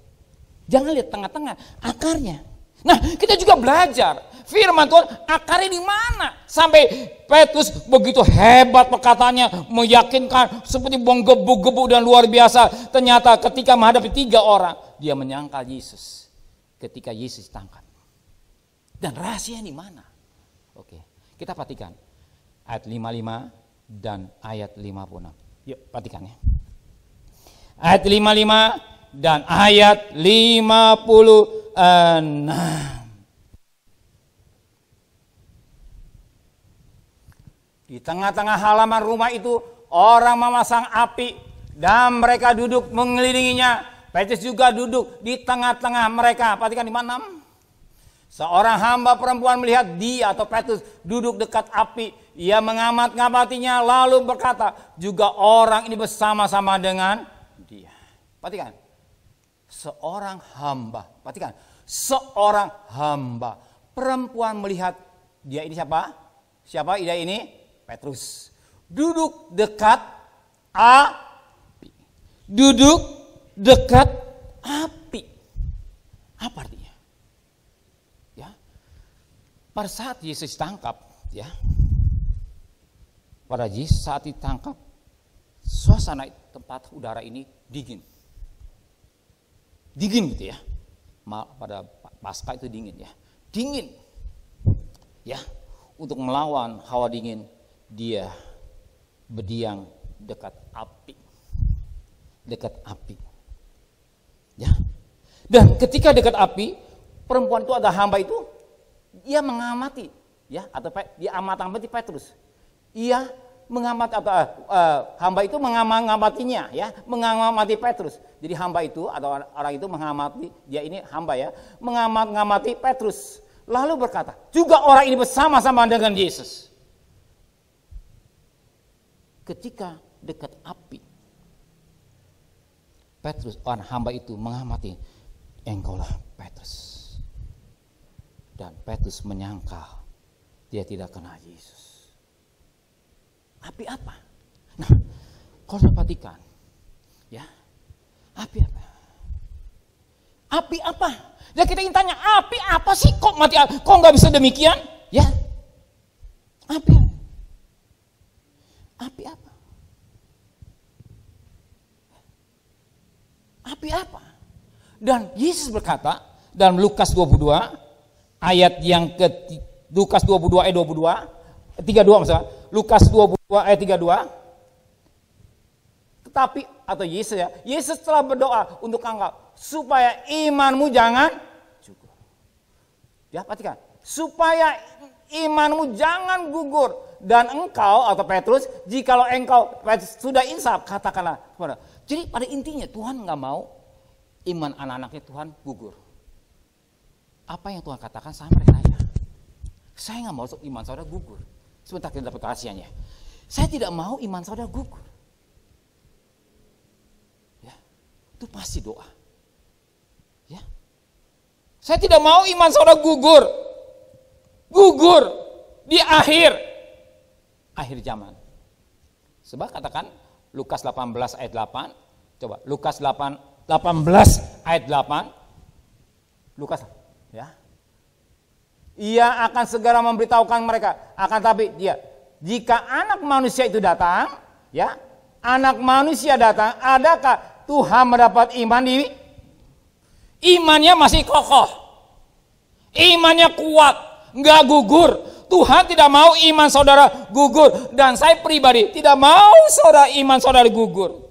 jangan lihat tengah-tengah, akarnya. Nah, kita juga belajar firman Tuhan akarnya di mana? Sampai Petrus begitu hebat perkataannya, meyakinkan seperti menggebu-gebu dan luar biasa. Ternyata ketika menghadapi 3 orang, dia menyangkal Yesus. Ketika Yesus tangkap. Dan rahasia di mana? Oke, kita perhatikan ayat 55 dan ayat 56. Yuk, perhatikan ya. Ayat 55 dan ayat 56. Di tengah-tengah halaman rumah itu orang memasang api dan mereka duduk mengelilinginya. Petrus juga duduk di tengah-tengah mereka. Perhatikan di mana? Seorang hamba perempuan melihat dia atau Petrus duduk dekat api. Ia mengamat-ngamatinya lalu berkata, juga orang ini bersama-sama dengan dia. Perhatikan. Seorang hamba. Perhatikan. Seorang hamba. Perempuan melihat dia ini siapa? Siapa dia ini? Petrus. Duduk dekat api. Duduk dekat api. Apa artinya? Pada saat Yesus tangkap, ya, pada Yesus saat ditangkap, suasana tempat udara ini dingin, gitu ya. Pada Paskah itu dingin, ya. Untuk melawan hawa dingin, dia berdiam dekat api, ya. Dan ketika dekat api, perempuan itu ada hamba itu. Ia mengamati, ya, atau dia amati Petrus. Ia mengamati atau hamba itu mengamatinya, ya, mengamati Petrus. Jadi hamba itu atau orang itu mengamati, dia ini hamba ya, mengamati Petrus. Lalu berkata, juga orang ini bersama-sama dengan Yesus. Ketika dekat api, Petrus, orang hamba itu mengamati, engkaulah Petrus. Dan Petrus menyangkal dia tidak kenal Yesus. Api apa? Nah, kalau saya perhatikan, ya, api apa? Api apa? Dan kita ingin tanya, api apa sih? Kok mati? Kok nggak bisa demikian? Ya, api. Api apa? Api apa? Dan Yesus berkata dalam Lukas 22 ayat yang ke Lukas 22 ayat 32 maksudnya. Lukas 22 ayat 32. Tetapi atau Yesus telah berdoa untuk engkau supaya imanmu jangan gugur. Ya, perhatikan. Supaya imanmu jangan gugur. Dan engkau atau Petrus, jikalau engkau sudah insaf, katakanlah kepada. Jadi pada intinya Tuhan nggak mau iman anak-anaknya Tuhan gugur. Apa yang Tuhan katakan sama dengan saya nggak mau iman saudara gugur. Sebentar kita dapat rahasianya. Saya tidak mau iman saudara gugur. Ya, itu pasti doa. Ya, saya tidak mau iman saudara gugur di akhir zaman. Sebab katakan Lukas 18 ayat 8. Coba Lukas 18 ayat 8. Lukas, ya. Ia akan segera memberitahukan mereka. Akan tapi dia, jika anak manusia itu datang, ya, anak manusia datang, adakah Tuhan mendapat iman di? Imannya masih kokoh, imannya kuat, nggak gugur. Tuhan tidak mau iman saudara gugur. Dan saya pribadi tidak mau iman saudara gugur.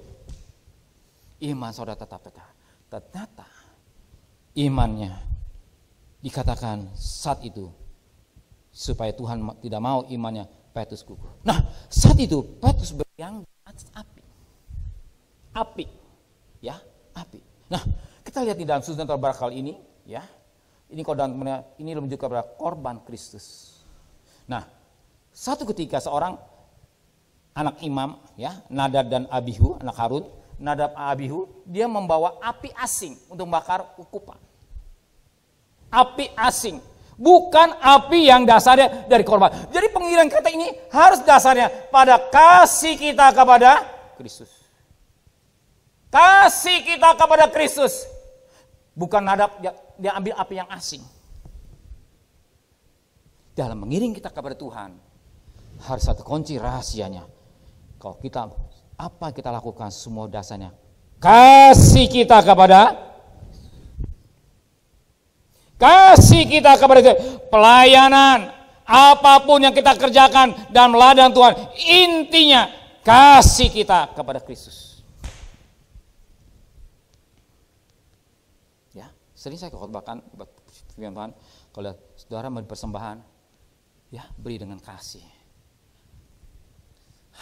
Iman saudara tetap. Ternyata imannya dikatakan saat itu supaya Tuhan tidak mau imannya Petrus gugur. Nah, saat itu Petrus berdiam di atas api. Ya, api. Nah, kita lihat di dalam susunan terbaru kali ini, ya. Ini menunjukkan kepada korban Kristus. Nah, satu ketika seorang anak imam, ya, Nadab dan Abihu, anak Harun, Nadab Abihu, dia membawa api asing untuk membakar ukupan. Api asing, bukan api yang dasarnya dari korban. Jadi pengiran kata ini harus dasarnya pada kasih kita kepada Kristus. Kasih kita kepada Kristus. Bukan Nadab dia ambil api yang asing. Dalam mengiring kita kepada Tuhan, harus satu kunci rahasianya. Kalau kita, apa kita lakukan semua dasarnya? Kasih kita kepada pelayanan, apapun yang kita kerjakan dalam ladang Tuhan, intinya kasih kita kepada Kristus. Ya, sering saya khotbahkan buat firman Tuhan, kalau saudara mau persembahan, ya, beri dengan kasih.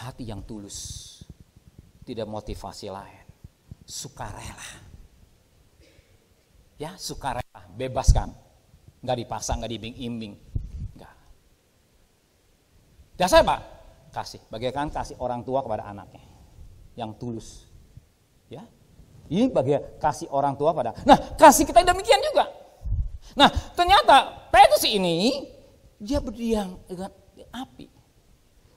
Hati yang tulus. Tidak motivasi lain. Sukarela. Ya, sukarela. Bebaskan. Enggak dipaksa, enggak diimbing-imbing. Enggak. Dasar apa? Kasih. Bagaikan kasih orang tua kepada anaknya. Yang tulus. Ya. Ini bagian kasih orang tua pada. Nah, kasih kita demikian juga. Nah, ternyata Petrus ini dia berdiam dengan api.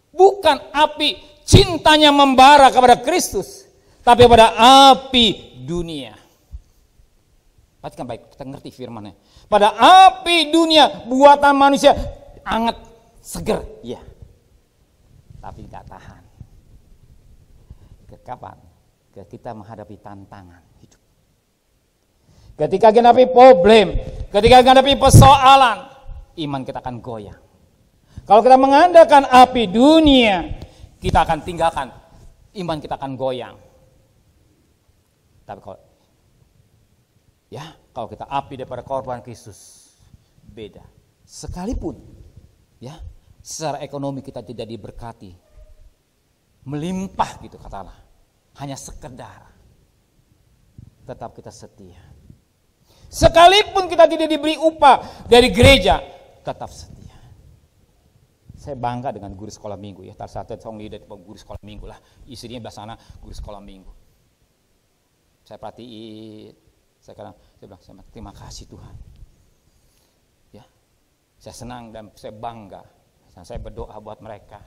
Bukan api cintanya membara kepada Kristus, tapi pada api dunia. Perhatikan baik, kita ngerti firman-Nya. Pada api dunia buatan manusia anget, seger, ya. Tapi nggak tahan. Kapan? Ketika kita menghadapi tantangan hidup. Ketika menghadapi problem, ketika menghadapi persoalan, iman kita akan goyang. Kalau kita mengandalkan api dunia, kita akan tinggalkan, iman kita akan goyang. Tapi kalau kita api daripada korban Kristus, beda. Sekalipun, ya, secara ekonomi kita tidak diberkati, melimpah gitu katalah, hanya sekedar, tetap kita setia. Sekalipun kita tidak diberi upah dari gereja, tetap setia. Saya bangga dengan guru sekolah minggu, ya. Satu dari guru sekolah minggu lah. Istrinya belah sana guru sekolah minggu. Saya perhatiin, saya bilang terima kasih Tuhan. Ya, Saya senang dan saya bangga. Dan saya berdoa buat mereka.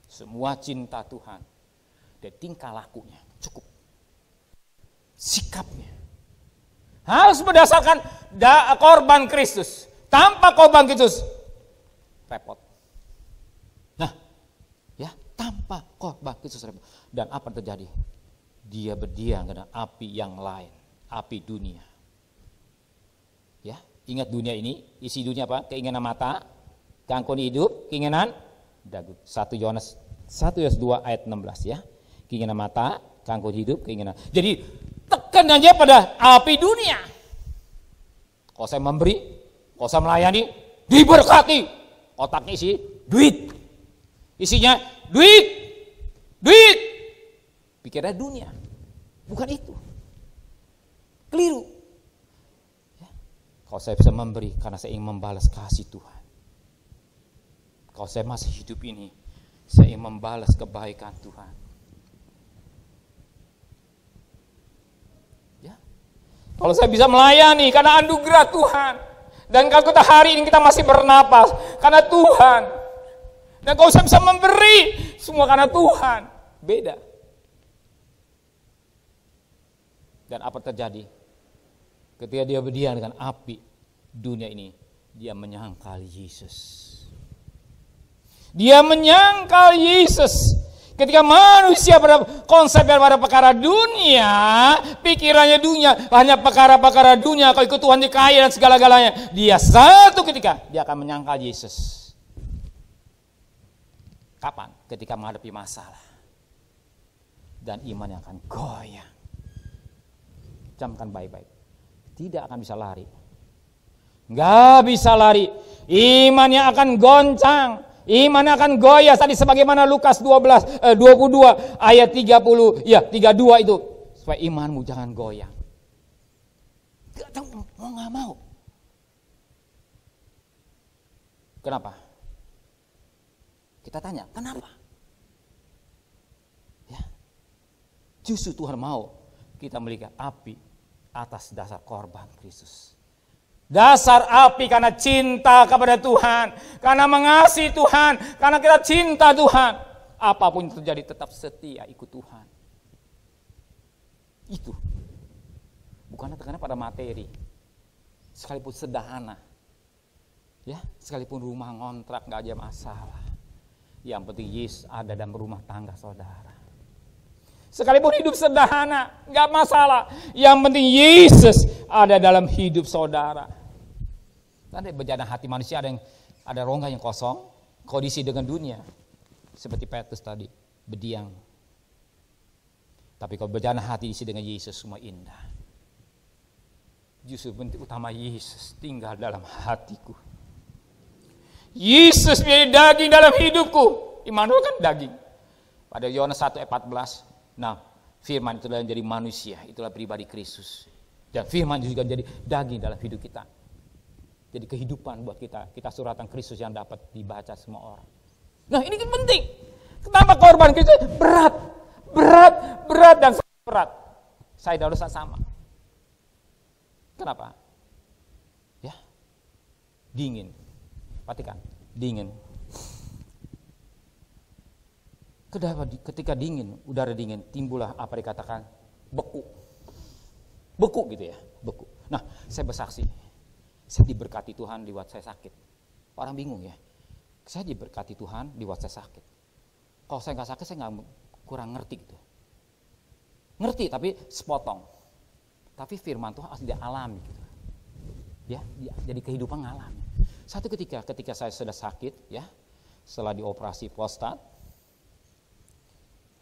Semua cinta Tuhan dan tingkah lakunya cukup. Sikapnya harus berdasarkan korban Kristus. Tanpa korban Kristus repot. Nah, ya, tanpa korban Kristus repot. Dan apa terjadi? Dia berdiam dengan api yang lain, api dunia. Ya, ingat dunia ini, isi dunia apa? Keinginan mata, kangkung hidup, keinginan dagu. 1 Yohanes 2 ayat 16 ya. Keinginan mata, kangkung hidup, keinginan. Jadi tekan aja pada api dunia. Kalau saya memberi, kalau saya melayani, diberkati. Otaknya isi duit. Isinya duit. Duit. Pikirnya dunia. Bukan itu. Keliru. Ya. Kalau saya bisa memberi karena saya ingin membalas kasih Tuhan. Kalau saya masih hidup ini, saya ingin membalas kebaikan Tuhan. Ya. Kalau saya bisa melayani karena anugerah Tuhan. Dan kalau kita hari ini kita masih bernapas karena Tuhan. Dan kalau saya bisa memberi semua karena Tuhan. Beda. Dan apa terjadi? Ketika dia berdiam dengan api dunia ini, dia menyangkal Yesus. Dia menyangkal Yesus. Ketika manusia pada konsep pada perkara dunia, pikirannya dunia, hanya perkara-perkara dunia, kalau ikut Tuhan kaya dan segala-galanya, dia satu ketika dia akan menyangkal Yesus. Kapan? Ketika menghadapi masalah. Dan imannya akan goyang. Camkan baik-baik. Tidak akan bisa lari. Nggak bisa lari. Imannya akan goncang. Imannya akan goyah. Tadi sebagaimana Lukas 22 ayat 30. Ya 32 itu. Supaya imanmu jangan goyang. Gak tahu mau gak mau. Kenapa? Kita tanya, kenapa? Ya. Justru Tuhan mau kita memiliki api atas dasar korban Kristus. Dasar api karena cinta kepada Tuhan, karena mengasihi Tuhan, karena kita cinta Tuhan. Apapun yang terjadi tetap setia ikut Tuhan. Itu. Bukan tekanan pada materi. Sekalipun sederhana. Ya, sekalipun rumah ngontrak gak aja masalah. Yang penting Yesus ada dalam rumah tangga saudara. Sekalipun hidup sederhana, gak masalah. Yang penting Yesus ada dalam hidup saudara. Nanti bejana hati manusia ada rongga yang kosong, kondisi dengan dunia. Seperti Petrus tadi, berdiam. Tapi kalau bejana hati diisi dengan Yesus semua indah. Justru penting utama Yesus tinggal dalam hatiku. Yesus menjadi daging dalam hidupku. Immanuel kan daging. Pada Yohanes 1 ayat 14. Nah, firman itu adalah menjadi manusia, itulah pribadi Kristus. Dan firman juga menjadi daging dalam hidup kita. Jadi kehidupan buat kita. Kita suratan Kristus yang dapat dibaca semua orang. Nah, ini kan penting. Kenapa korban Kristus berat dan sangat berat. Saya dan dosa sama. Kenapa? Ya, dingin. Perhatikan, dingin. Ketika dingin, udara dingin, timbullah apa dikatakan beku. Beku gitu ya, beku. Nah, saya bersaksi, saya diberkati Tuhan lewat saya sakit. Orang bingung ya, saya diberkati Tuhan lewat saya sakit. Kalau saya nggak sakit, saya nggak kurang ngerti gitu. Ngerti tapi sepotong. Tapi firman Tuhan harus dialami gitu. Ya, jadi kehidupan ngalami. Satu ketika saya sudah sakit ya, setelah dioperasi prostat,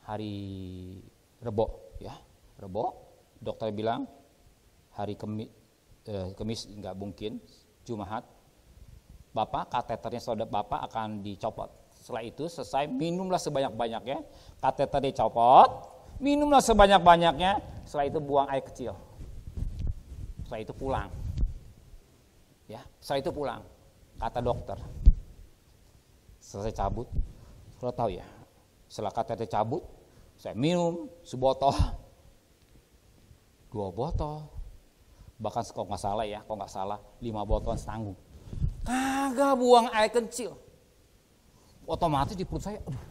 hari Rebo ya, Rebo, dokter bilang hari Kamis nggak mungkin, Jumat, Bapak kateternya saudara Bapak akan dicopot. Setelah itu selesai, minumlah sebanyak-banyaknya, kateter dicopot, minumlah sebanyak-banyaknya, setelah itu buang air kecil. Setelah itu pulang. Ya, setelah itu pulang. Kata dokter. Selesai cabut, saudara tahu ya, setelah kateter cabut, saya minum sebotol, 2 botol, bahkan kalau nggak salah 5 botol setanggung. Kagak buang air kecil. Otomatis di perut saya, aduh,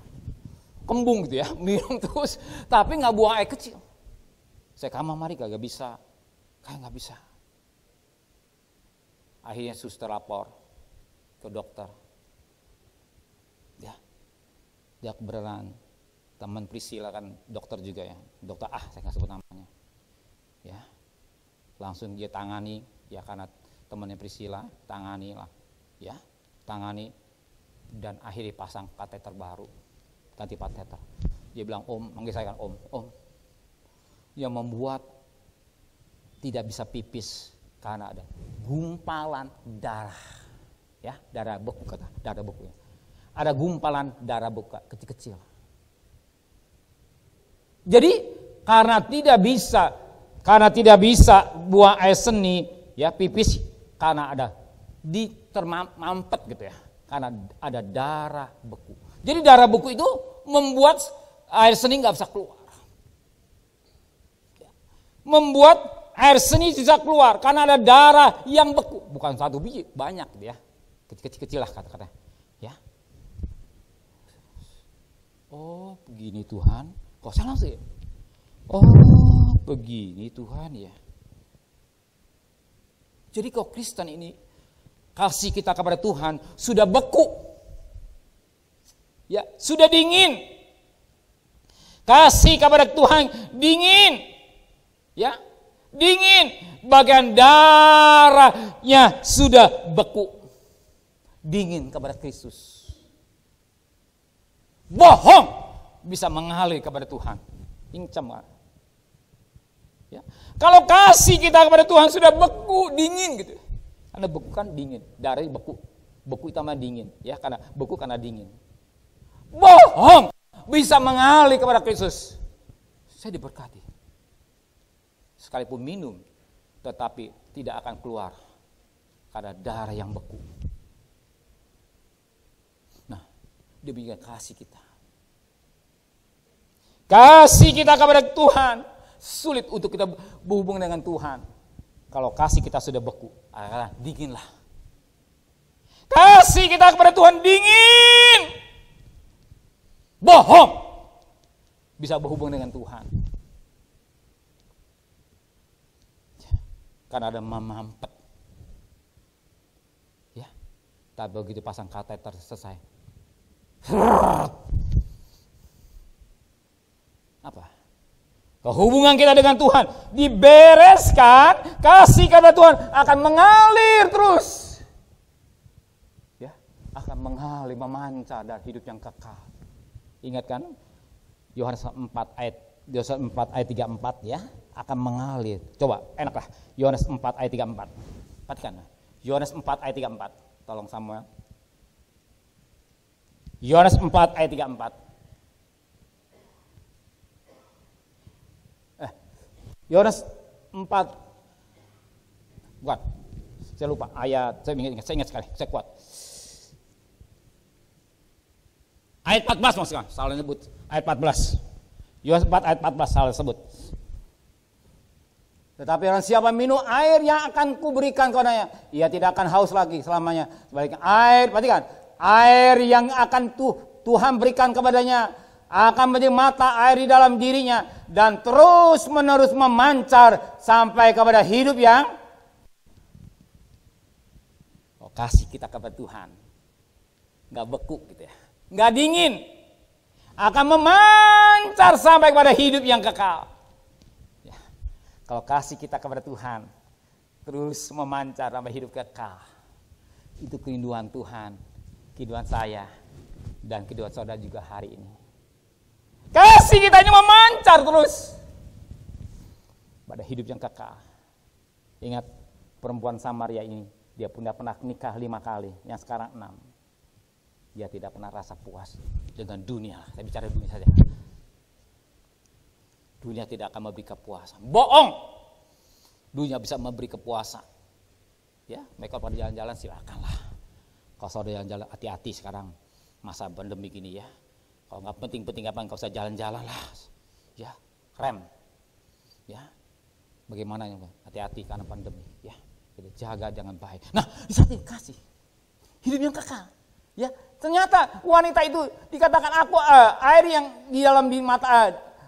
kembung gitu ya, minum terus, tapi nggak buang air kecil. Saya kamar mari kagak bisa, kayak nggak bisa. Akhirnya suster lapor ke dokter. Ya, dia beneran teman Priscilla kan dokter juga ya, dokter saya nggak sebut namanya. Ya, langsung dia tangani, ya karena temannya Priscilla, tangani lah, ya, tangani. Dan akhirnya pasang kateter baru, ganti kateter. Dia bilang, Om, manggil saya kan Om, yang membuat tidak bisa pipis karena ada gumpalan darah, ya, darah beku kata, darah beku. Ya. Ada gumpalan darah beku kecil-kecil. Jadi karena tidak bisa buang air seni, ya pipis karena ada termampet gitu ya. Karena ada darah beku. Jadi darah beku itu membuat air seni nggak bisa keluar. Membuat air seni bisa keluar karena ada darah yang beku. Bukan satu biji, banyak gitu ya. Kecil-kecil lah kata-kata. Ya. Oh begini Tuhan. Kok salah sih? Oh begini Tuhan ya. Jadi kok Kristen ini kasih kita kepada Tuhan sudah beku. Ya, sudah dingin. Kasih kepada Tuhan dingin. Ya, dingin. Bagian darahnya sudah beku. Dingin kepada Kristus. Bohong bisa mengalir kepada Tuhan. Incam. Ya. Kalau kasih kita kepada Tuhan sudah beku, dingin gitu. Karena beku kan dingin, darah beku itu sama dingin, ya karena beku karena dingin. Bohong, bisa mengalir kepada Kristus. Saya diberkati. Sekalipun minum, tetapi tidak akan keluar karena darah yang beku. Nah, demikian kasih kita. Kasih kita kepada Tuhan sulit untuk kita berhubung dengan Tuhan. Kalau kasih kita sudah beku, dinginlah. Kasih kita kepada Tuhan dingin. Bohong. Bisa berhubung dengan Tuhan. Karena ada mampet. Ya. Tapi begitu pasang kateter selesai. Apa? Hubungan kita dengan Tuhan dibereskan, kasih kepada Tuhan akan mengalir terus. Ya, akan mengalir, memancar dari hidup yang kekal. Ingat kan? Yohanes 4 ayat 34 ya, akan mengalir. Coba, enaklah. Yohanes 4 ayat 34. Perhatikan. Yohanes 4 ayat 34. Tolong Samuel. Yohanes 4 ayat 34. Yohanes 4, bukan, saya lupa ayat, saya ingat sekali, saya kuat. Ayat 14 maksudnya, salah nyebut, ayat 14. Yohanes 4 ayat 14 salah sebut. Tetapi orang siapa minum air yang akan kuberikan kepadanya, ia tidak akan haus lagi selamanya. Sebaliknya air, perhatikan, air yang akan Tuhan berikan kepadanya akan menjadi mata air di dalam dirinya dan terus menerus memancar sampai kepada hidup yang kasih kita kepada Tuhan. Nggak beku gitu ya, nggak dingin, akan memancar sampai kepada hidup yang kekal. Ya. Kalau kasih kita kepada Tuhan terus memancar sampai hidup kekal, itu kerinduan Tuhan, kerinduan saya dan kerinduan saudara juga hari ini. Kasih kita ini memancar terus pada hidup yang kekal. Ingat perempuan Samaria ini, dia pun pernah nikah 5 kali, yang sekarang 6. Dia tidak pernah rasa puas dengan dunia. Saya bicara dunia saja. Dunia tidak akan memberi kepuasan. Bohong. Dunia bisa memberi kepuasan. Ya, mereka pada jalan-jalan silakanlah. Kalau saudara jalan-jalan hati-hati sekarang masa pandemi gini ya. Kalau nggak penting-penting apa, nggak usah jalan-jalan lah, ya rem, ya bagaimana ya, hati-hati karena pandemi, ya jadi jaga jangan bahaya. Nah di saat ini kasih, Hidup yang kekal. Ya, ternyata wanita itu dikatakan aku air yang di dalam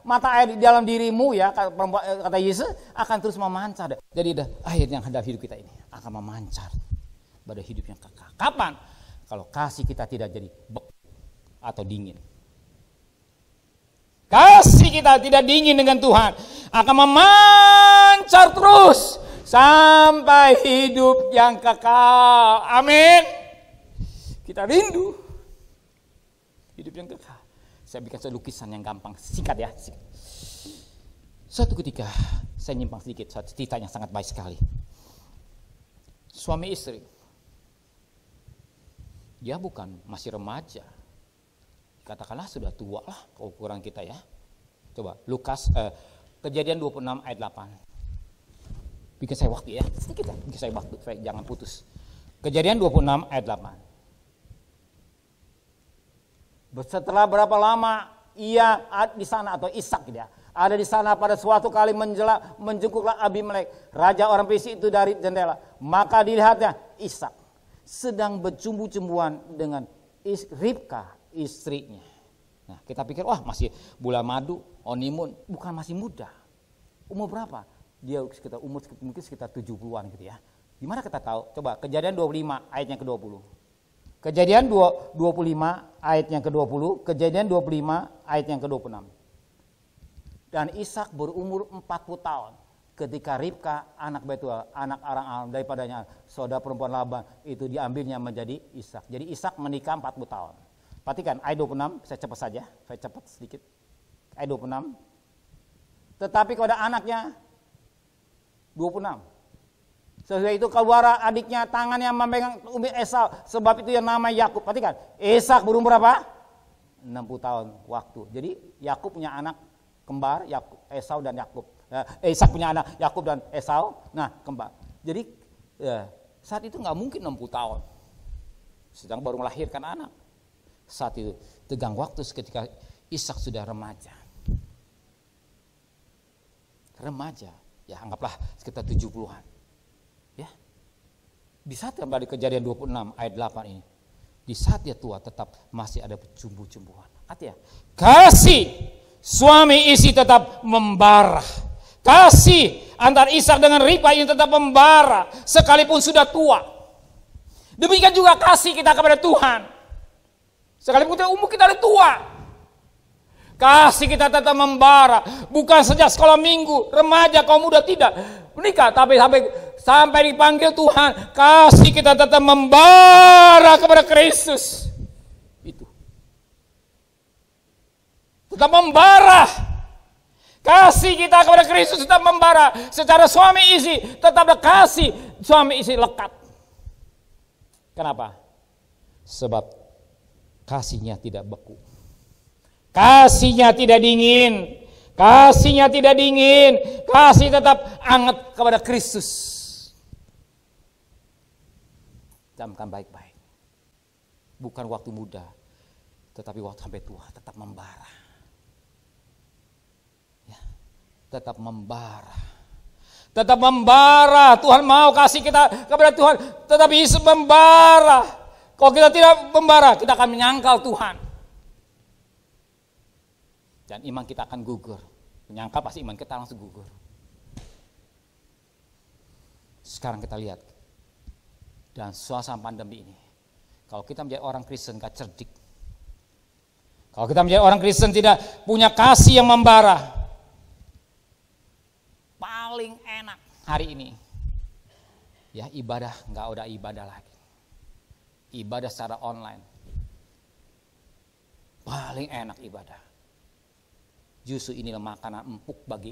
mata air di dalam dirimu ya, kata Yesus akan terus memancar. Jadi air yang ada hidup kita ini akan memancar pada hidup yang kekal. Kapan? Kalau kasih kita tidak jadi beku atau dingin. Kasih kita tidak dingin dengan Tuhan akan memancar terus sampai hidup yang kekal. Amin. Kita rindu hidup yang kekal. Saya bikin satu lukisan yang gampang, singkat ya. Suatu ketika saya nyimpang sedikit, satu cerita yang sangat baik sekali. Suami istri, dia bukan masih remaja, katakanlah sudah tua lah ukuran kita ya. Coba Lukas Kejadian 26 ayat 8. Bikin saya waktu ya, sedikit ya, bikin saya waktu, jangan putus. Kejadian 26 ayat 8. Setelah berapa lama ia di sana, atau Ishak dia ada di sana, pada suatu kali menjenguklah Abimelek, raja orang Filistin itu dari jendela. Maka dilihatnya Ishak sedang bercumbu-cumbuan dengan Ribka istrinya. Nah, kita pikir wah masih bulan madu, honeymoon, bukan, masih muda. Umur berapa? Dia sekitar umur mungkin sekitar 70-an gitu ya. Gimana kita tahu? Coba Kejadian 25 ayat yang ke-20. Kejadian 25 ayat yang ke-20, Kejadian 25 ayat yang ke-26. Dan Ishak berumur 40 tahun ketika Ribka anak Betuel, anak Aram daripadanya saudara perempuan Laban itu diambilnya menjadi Ishak. Jadi Ishak menikah 40 tahun. Perhatikan ayat 26, saya cepat saja, saya cepat sedikit. Ayat 26. Tetapi kepada anaknya 26. Sesudah itu keluar adiknya, tangannya memegang umbi Esau, sebab itu yang namanya Yakub. Perhatikan, Ishak berumur berapa? 60 tahun waktu. Jadi Yakub punya anak kembar, Esau dan Yakub. Ishak punya anak Yakub dan Esau, nah kembar. Jadi saat itu nggak mungkin 60 tahun, sedang baru melahirkan anak. Saat itu tegang waktu ketika Ishak sudah remaja. Remaja, ya anggaplah sekitar 70-an. Ya, di saat kembali Kejadian 26 ayat 8 ini, di saat dia tua tetap masih ada cumbu-cumbuan. Artinya kasih suami istri tetap membara. Kasih antar Ishak dengan Ribka ini tetap membara sekalipun sudah tua. Demikian juga kasih kita kepada Tuhan. Sekalipun umur kita udah tua, kasih kita tetap membara. Bukan sejak sekolah minggu, remaja, kaum muda, tidak menikah, tapi sampai dipanggil Tuhan, kasih kita tetap membara kepada Kristus. Itu tetap membara. Kasih kita kepada Kristus tetap membara. Secara suami istri tetap ada kasih suami istri lekat. Kenapa? Sebab kasihnya tidak beku. Kasihnya tidak dingin. Kasihnya tidak dingin. Kasih tetap hangat kepada Kristus. Camkan baik-baik. Bukan waktu muda, tetapi waktu sampai tua tetap membara. Ya, tetap membara. Tetap membara. Tuhan mau kasih kita kepada Tuhan, tetapi membara. Kalau kita tidak membara, kita akan menyangkal Tuhan. Dan iman kita akan gugur. Menyangkal pasti iman kita langsung gugur. Sekarang kita lihat. Dan suasana pandemi ini, kalau kita menjadi orang Kristen gak cerdik, kalau kita menjadi orang Kristen tidak punya kasih yang membara, paling enak hari ini ya ibadah, gak ada ibadah lagi, ibadah secara online, paling enak ibadah. Justru inilah makanan empuk bagi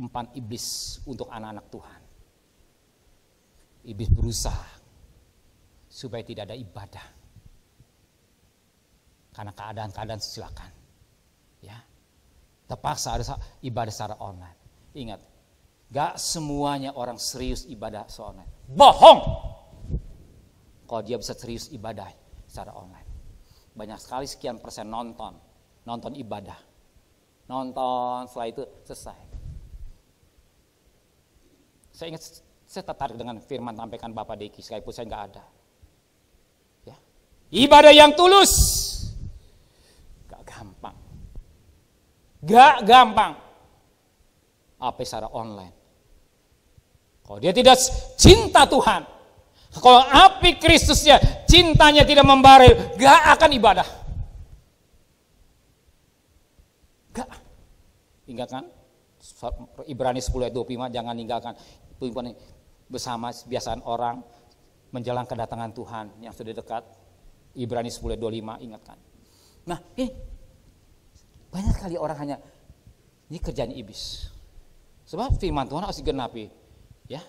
umpan iblis untuk anak-anak Tuhan. Iblis berusaha supaya tidak ada ibadah. Karena keadaan-keadaan silakan. Ya. Terpaksa ada ibadah secara online. Ingat, gak semuanya orang serius ibadah secara online. Bohong! Kalau dia bisa serius ibadah secara online. Banyak sekali sekian persen nonton ibadah. Nonton, setelah itu selesai. Saya ingat, saya tertarik dengan firman sampaikan Bapak Deki, sekalipun saya nggak ada. Ibadah yang tulus gak gampang. Gak gampang. Apa secara online. Kalau dia tidak cinta Tuhan, kalau api Kristusnya, cintanya tidak membara, gak akan ibadah. Gak. Tinggalkan Ibrani 10 ayat 25, jangan tinggalkan bersama kebiasaan orang menjelang kedatangan Tuhan yang sudah dekat. Ibrani 10 ayat 25, ingatkan. Nah, banyak kali orang hanya ini kerjaan iblis. Sebab firman Tuhan harus digenapi. Ya.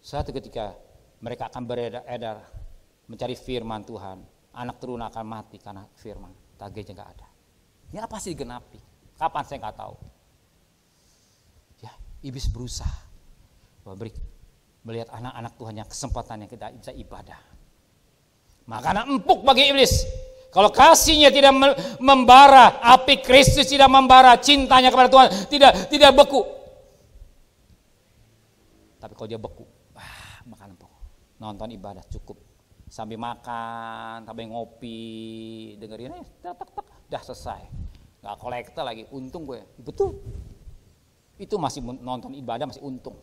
Suatu ketika mereka akan beredar mencari firman Tuhan, anak turunan akan mati karena firman, tagihnya enggak ada. Ini apa sih digenapi? Kapan saya enggak tahu. Ya, iblis berusaha melihat anak-anak Tuhan yang kesempatan yang kita bisa ibadah. Makanya empuk bagi iblis. Kalau kasihnya tidak membara, api Kristus tidak membara, cintanya kepada Tuhan tidak beku. Tapi kalau dia beku, makan empuk. Nonton ibadah cukup. Sambil makan, sambil ngopi, dengerin, dah selesai. Gak kolektor lagi, untung gue. Betul. Itu masih nonton ibadah masih untung.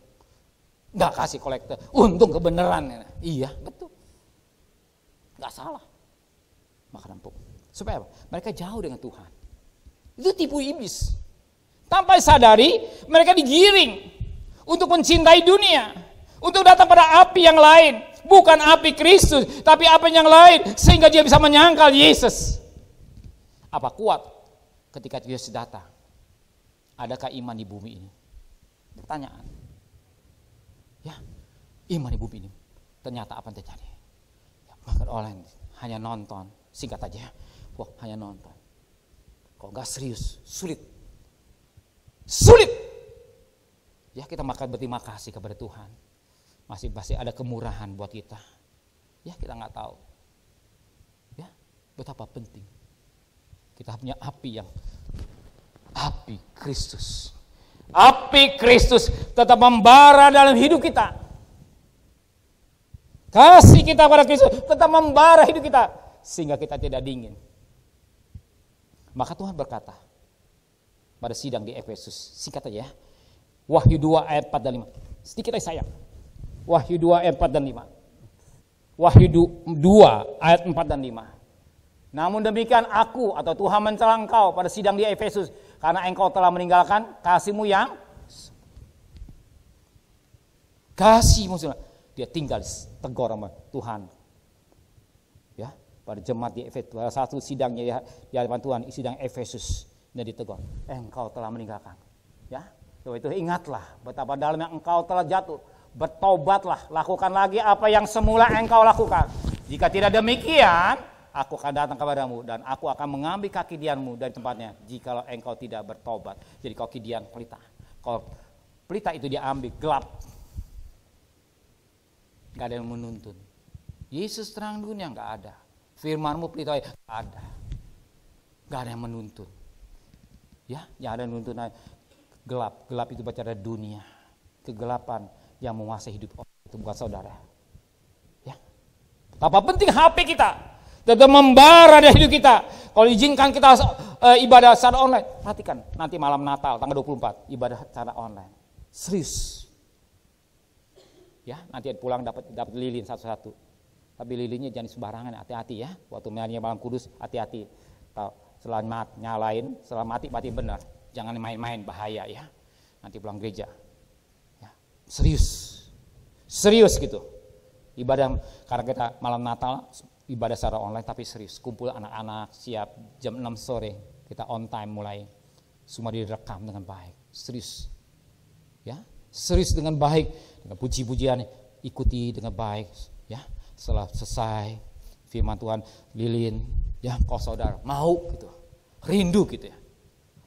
Gak kasih kolektor, untung kebenaran. Iya, betul. Gak salah. Makan empuk. Supaya apa? Mereka jauh dengan Tuhan. Itu tipu iblis. Tanpa sadari, mereka digiring untuk mencintai dunia, untuk datang pada api yang lain, bukan api Kristus, tapi api yang lain, sehingga dia bisa menyangkal Yesus. Apa kuat ketika Yesus datang? Adakah iman di bumi ini? Pertanyaan. Ya, iman di bumi ini. Ternyata apa yang terjadi? Ya, makan online, hanya nonton, singkat aja. Wah, hanya nonton. Kalau nggak serius, sulit. Ya, kita berterima kasih kepada Tuhan. Masih ada kemurahan buat kita. Ya, kita nggak tahu. Ya, betapa penting. Kita punya api Kristus. Api Kristus tetap membara dalam hidup kita. Kasih kita pada Kristus tetap membara hidup kita. Sehingga kita tidak dingin. Maka Tuhan berkata pada sidang di Efesus, singkat aja ya. Wahyu 2 ayat 4 dan 5. Sedikit aja sayang. Wahyu 2 ayat 4 dan 5. Wahyu 2 ayat 4 dan 5. Namun demikian aku atau Tuhan mencela engkau pada sidang di Efesus, karena engkau telah meninggalkan kasihmu yang dia tinggal tegur sama Tuhan. Ya, pada jemaat di Efesus, satu sidangnya ya, di hadapan Tuhan, sidang Efesus, dia ditegur. Engkau telah meninggalkan. Ya. Itu ingatlah betapa dalamnya engkau telah jatuh. Bertobatlah, lakukan lagi apa yang semula engkau lakukan. Jika tidak demikian, aku akan datang kepadamu dan aku akan mengambil kaki dianmu dari tempatnya. Jikalau engkau tidak bertobat. Jadi kaki dian pelita. Kalau pelita itu diambil gelap, gak ada yang menuntun. Yesus terang dunia gak ada. Firmanmu pelita gak ada. Gak ada yang menuntun. Ya, yang ada yang menuntun. Gelap itu bicara dunia, kegelapan yang menguasai hidup orang itu bukan saudara. Ya, betapa penting HP kita, tetap membara dari hidup kita. Kalau izinkan kita ibadah secara online, perhatikan nanti malam Natal tanggal 24 ibadah secara online, serius. Ya, nanti pulang dapat lilin satu-satu, tapi lilinnya jangan sembarangan, hati-hati ya. Waktu malam kudus hati-hati, selamat nyalain, selamat mati benar. Jangan main-main, bahaya ya. Nanti pulang gereja. Ya, serius gitu. Ibadah karena kita malam Natal ibadah secara online tapi serius. Kumpul anak-anak siap jam 6 sore kita on time mulai. Semua direkam dengan baik. Serius. Ya, serius dengan baik, dengan puji-pujian ikuti dengan baik ya. Setelah selesai firman Tuhan lilin ya, kau saudara mau gitu. Rindu gitu ya.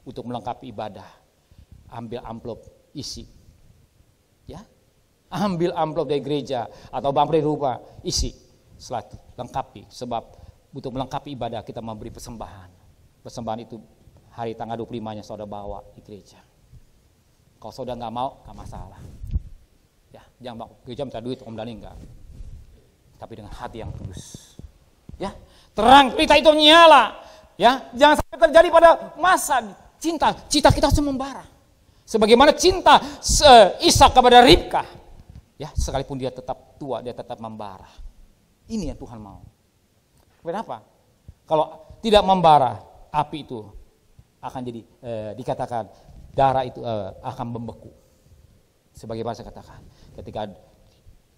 Untuk melengkapi ibadah, ambil amplop isi, ya, ambil amplop dari gereja atau amplop dari rumah isi, setelah itu lengkapi. Sebab untuk melengkapi ibadah kita memberi persembahan itu hari tanggal 25-nya saudara bawa di gereja. Kalau saudara nggak mau, nggak masalah, ya, jangan mau gereja minta duit, om Dani enggak. tapi dengan hati yang tulus. Ya, terang pelita itu menyala. Ya, jangan sampai terjadi pada masa cinta kita harus membara. Sebagaimana cinta Ishak kepada Ribkah. Ya, sekalipun dia tetap tua, dia tetap membara. Ini yang Tuhan mau. Kenapa? Kalau tidak membara, api itu akan jadi dikatakan darah itu akan membeku. Sebagaimana saya katakan, ketika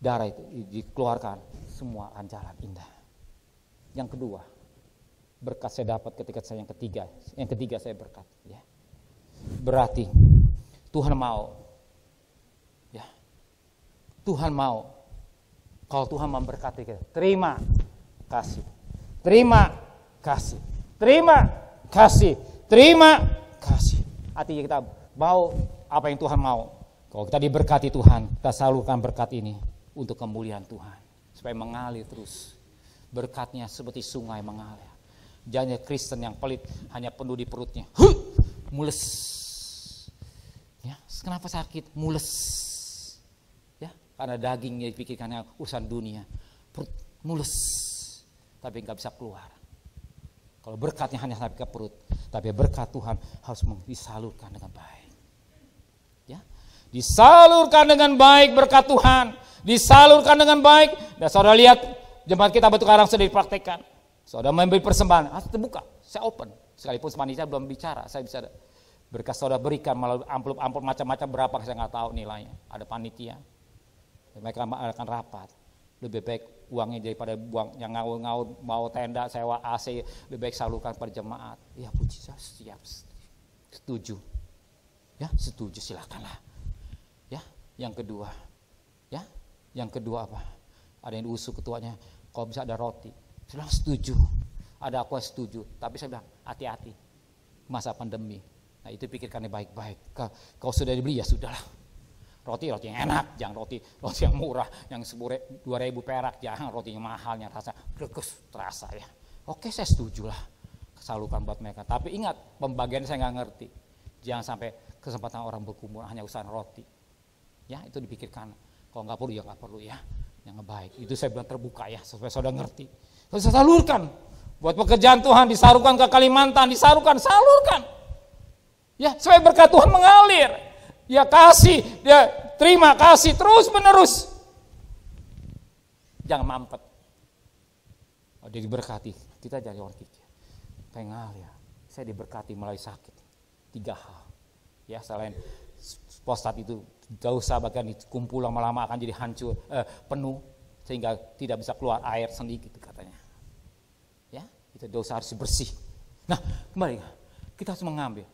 darah itu dikeluarkan, semua akan jalan indah. Yang kedua, berkat saya dapat ketika saya yang ketiga saya berkat. Ya. Berarti Tuhan mau, ya, Tuhan mau. Kalau Tuhan memberkati kita, terima kasih, terima kasih, terima kasih, terima kasih. Artinya kita mau apa yang Tuhan mau. Kalau kita diberkati Tuhan, kita salurkan berkat ini untuk kemuliaan Tuhan. Supaya mengalir terus. Berkatnya seperti sungai mengalir. Jangan Kristen yang pelit, hanya penuh di perutnya. Mules. Ya, kenapa sakit? Mules. Ya, karena dagingnya dipikirkannya urusan dunia. Perut mules. Tapi nggak bisa keluar. Kalau berkatnya hanya sampai ke perut. Tapi berkat Tuhan harus disalurkan dengan baik. Ya, disalurkan dengan baik berkat Tuhan. Disalurkan dengan baik. Dan saudara lihat, jemaat kita Batu Karang sudah dipraktekkan. Saudara memberi persembahan, harus terbuka, saya open. Sekalipun panitia belum bicara, saya bisa berkas saudara berikan melalui amplop macam-macam berapa saya nggak tahu nilainya. Ada panitia, mereka akan rapat. Lebih baik uangnya daripada uang yang ngawur-ngawur mau tenda, sewa AC, lebih baik salurkan pada jemaat. Ya puji saya siap, setuju. Ya setuju, silakanlah. Ya, yang kedua, ya, yang kedua apa? Ada yang diusul ketuanya, kalau bisa ada roti. Saya bilang setuju, ada aku yang setuju. Tapi saya bilang hati-hati, masa pandemi. Nah itu pikirkannya baik-baik. Kalau sudah dibeli ya sudahlah. Roti yang enak, jangan roti yang murah, yang 2.000 perak, jangan roti yang mahalnya rasa greges terasa ya. Oke saya setuju lah, salurkan buat mereka. Tapi ingat pembagian saya nggak ngerti. Jangan sampai kesempatan orang berkumpul hanya usaha roti. Ya itu dipikirkan. Kalau nggak perlu ya nggak perlu ya. Yang baik, itu saya bilang terbuka ya, supaya saudara ngerti. Saya salurkan, buat pekerjaan Tuhan, disalurkan ke Kalimantan, salurkan. Ya, supaya berkat Tuhan mengalir. Ya kasih, dia terima kasih terus menerus. Jangan mampet. Oh, dia diberkati, kita jadi orang kikir. Pengalir, saya diberkati melalui sakit. 3 hal. Ya, selain prostat itu dosa bahkan dikumpul lama-lama akan jadi hancur, penuh sehingga tidak bisa keluar air sedikit katanya. Ya, itu dosa harus bersih. Nah, kembali kita harus mengambil.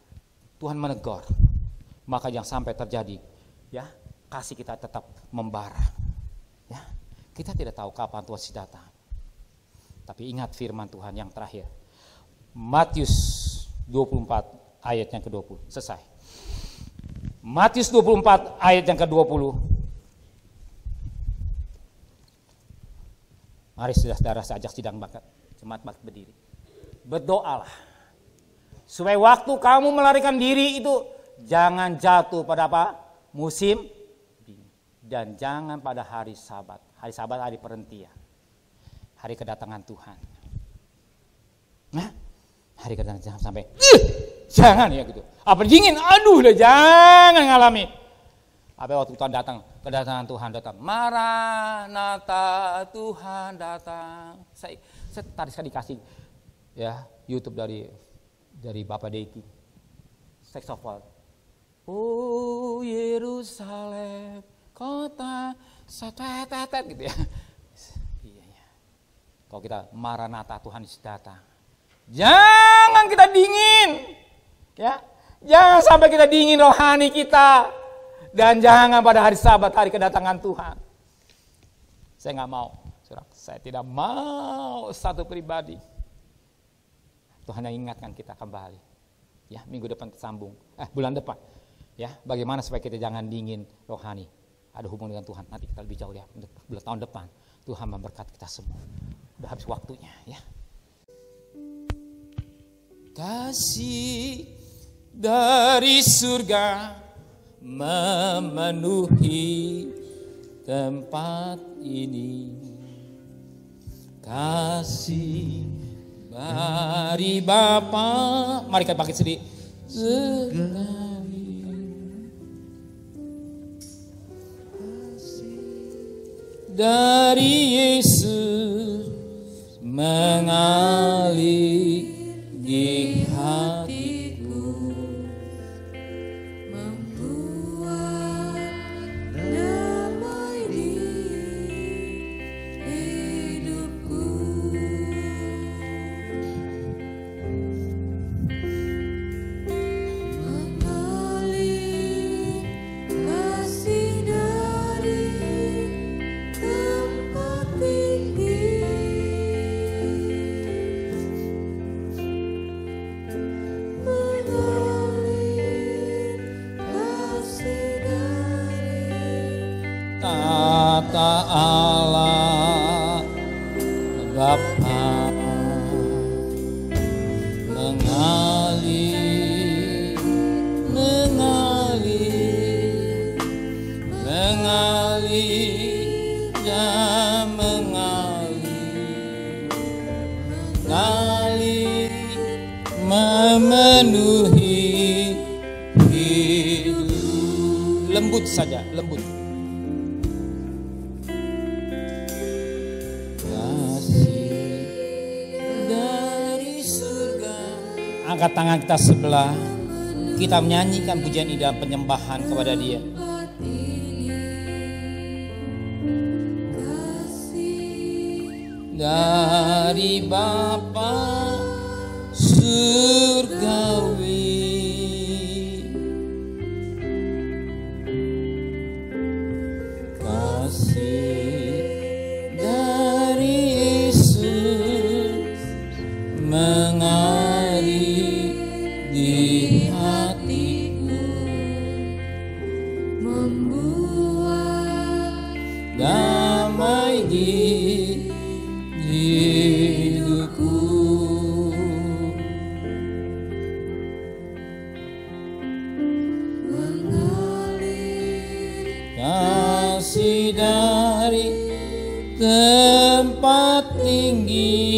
Tuhan menegur. Maka yang sampai terjadi, ya, kasih kita tetap membara. Ya, kita tidak tahu kapan Tuhan datang. Tapi ingat firman Tuhan yang terakhir. Matius 24 ayat yang ke-20. Selesai. Matius 24 ayat yang ke-20. Mari saudara saya ajak sidang bakat. Jemaat bakat berdiri. Berdoalah. Supaya waktu kamu melarikan diri itu jangan jatuh pada apa? Musim dingin. Dan jangan pada hari Sabat. Hari Sabat hari perhentian. Hari kedatangan Tuhan. Nah, hari kedatangan jangan sampai jangan ya gitu. Apa dingin? Aduh, udah jangan ngalami. Apa waktu Tuhan datang, kedatangan Tuhan datang. Maranatha, Tuhan datang. Saya tadi sekali dikasih ya YouTube dari Bapak Deki. Saxophone. Oh Yerusalem, kota setetet gitu ya. Iya. Kalau kita Maranatha, Tuhan datang. Jangan kita dingin. Ya. Jangan sampai kita dingin rohani kita. Dan jangan pada hari Sabat, hari kedatangan Tuhan. Saya nggak mau. Saya tidak mau satu pribadi. Tuhan yang ingatkan kita kembali. Ya, minggu depan tersambung. Bulan depan. Ya, bagaimana supaya kita jangan dingin rohani. Ada hubungan dengan Tuhan. Nanti kita lebih jauh ya. Bulan tahun depan. Tuhan memberkati kita semua. Udah habis waktunya ya. Kasih dari surga memenuhi tempat ini. kasih dari Bapa. Mari kita bangkit sedih. Dari Yesus mengalir di hatiku, membuat damai di hidupku. Mengalir kasih dari tempat tinggi, mengalir kasih dari tata Allah Bapa, mengalir, mengalir, mengalir dan mengalir, mengalir memenuhi hidup. Lembut saja, lembut. Angkat tangan kita sebelah, kita menyanyikan pujian indah penyembahan kepada Dia. Dari Bapa surgawi, kasih dari Yesus mengalir di hatiku, membuat damai di hidupku. mengalir Kasih dari tempat tinggi,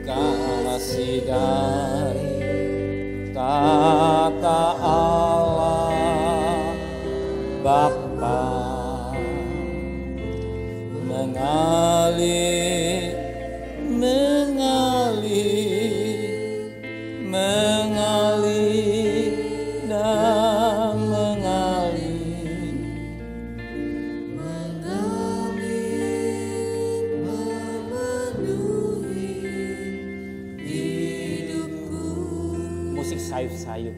kasih dari tata Allah Bapa, mengalir, mengalir, mengalir dan mengalir, memenuhi hidupku. musik sayup-sayup.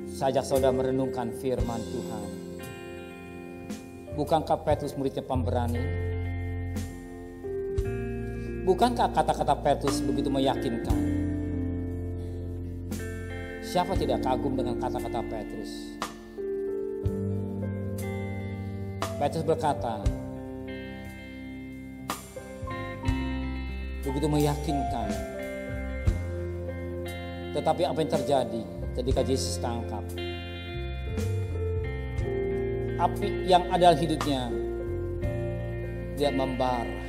Sajak saudara merenungkan firman Tuhan. Bukankah Petrus muridnya pemberani? Bukankah kata-kata Petrus begitu meyakinkan? Siapa tidak kagum dengan kata-kata Petrus? Petrus berkata, begitu meyakinkan. Tetapi apa yang terjadi ketika Yesus tangkap? Api yang ada dalam hidupnya, dia membara.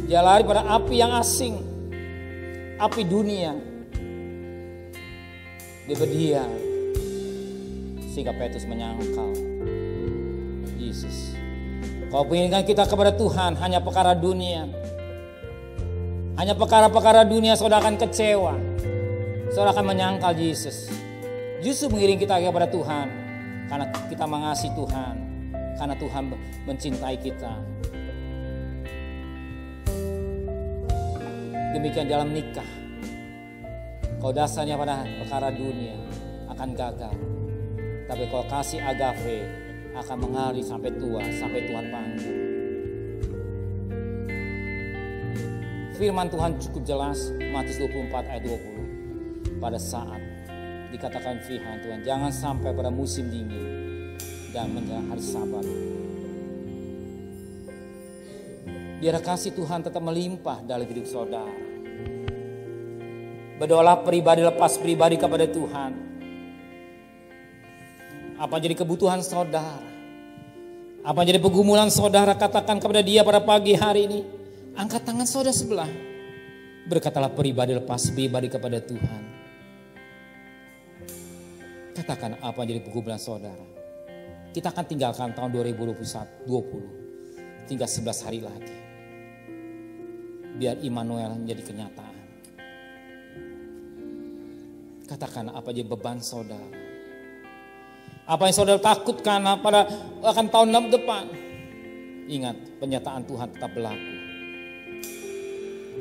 Dia lari pada api yang asing, api dunia. Dia berdiam, sehingga Petrus menyangkal Yesus. Kau menginginkan kita kepada Tuhan hanya perkara dunia. Hanya perkara-perkara dunia, saudara akan kecewa. Saudara akan menyangkal Yesus. Justru mengiring kita kepada Tuhan karena kita mengasihi Tuhan, karena Tuhan mencintai kita. Demikian dalam nikah. Kalau dasarnya pada perkara dunia akan gagal. Tapi kalau kasih agape akan mengalir sampai tua, sampai Tuhan panggil. Firman Tuhan cukup jelas, Matius 24 ayat 20. Pada saat dikatakan firman Tuhan, jangan sampai pada musim dingin dan menjelang hari Sabat. Biar kasih Tuhan tetap melimpah dalam hidup saudara. Berdoalah pribadi lepas pribadi kepada Tuhan. Apa jadi kebutuhan saudara? Apa jadi pergumulan saudara, katakan kepada dia pada pagi hari ini. Angkat tangan saudara sebelah. Berkatalah pribadi lepas pribadi kepada Tuhan. Katakan apa jadi pergumulan saudara. Kita akan tinggalkan tahun 2020. Tinggal 11 hari lagi. Biar Immanuel menjadi kenyataan. Katakan apa jadi beban saudara. Apa yang saudara takutkan pada akan tahun depan. Ingat, penyataan Tuhan tetap berlaku.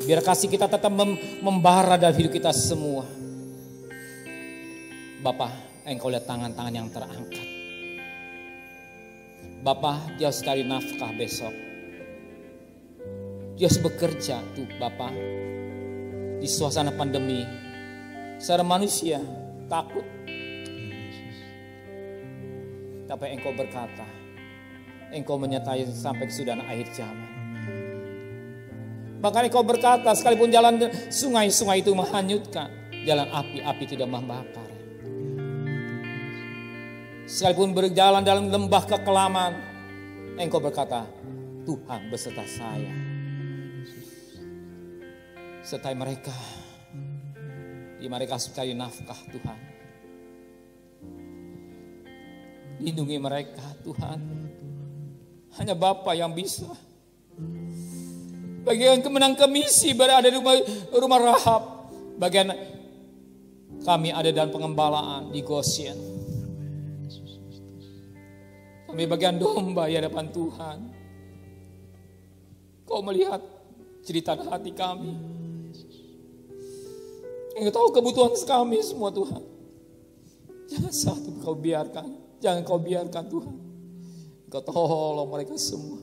Biar kasih kita tetap membara dalam hidup kita semua. Bapa, Engkau lihat tangan-tangan yang terangkat. Bapa, dia harus cari nafkah besok. Dia harus bekerja tuh Bapa. Di suasana pandemi. Secara manusia takut. Tapi Engkau berkata, Engkau menyertai sampai kesudahan akhir zaman. Bahkan Engkau berkata, sekalipun jalan sungai-sungai itu menghanyutkan, jalan api tidak membakar. Sekalipun berjalan dalam lembah kekelaman, Engkau berkata, Tuhan beserta saya. Sertai mereka, di mereka cari nafkah Tuhan. Lindungi mereka Tuhan. Hanya Bapa yang bisa. Bagian kemenang komisi berada di rumah Rahab. Bagian kami ada dalam pengembalaan di Goshen. Kami bagian domba di hadapan Tuhan. Kau melihat cerita hati kami. Engkau tahu kebutuhan kami semua Tuhan. Jangan satu kau biarkan. Jangan kau biarkan Tuhan. Engkau tolong mereka semua.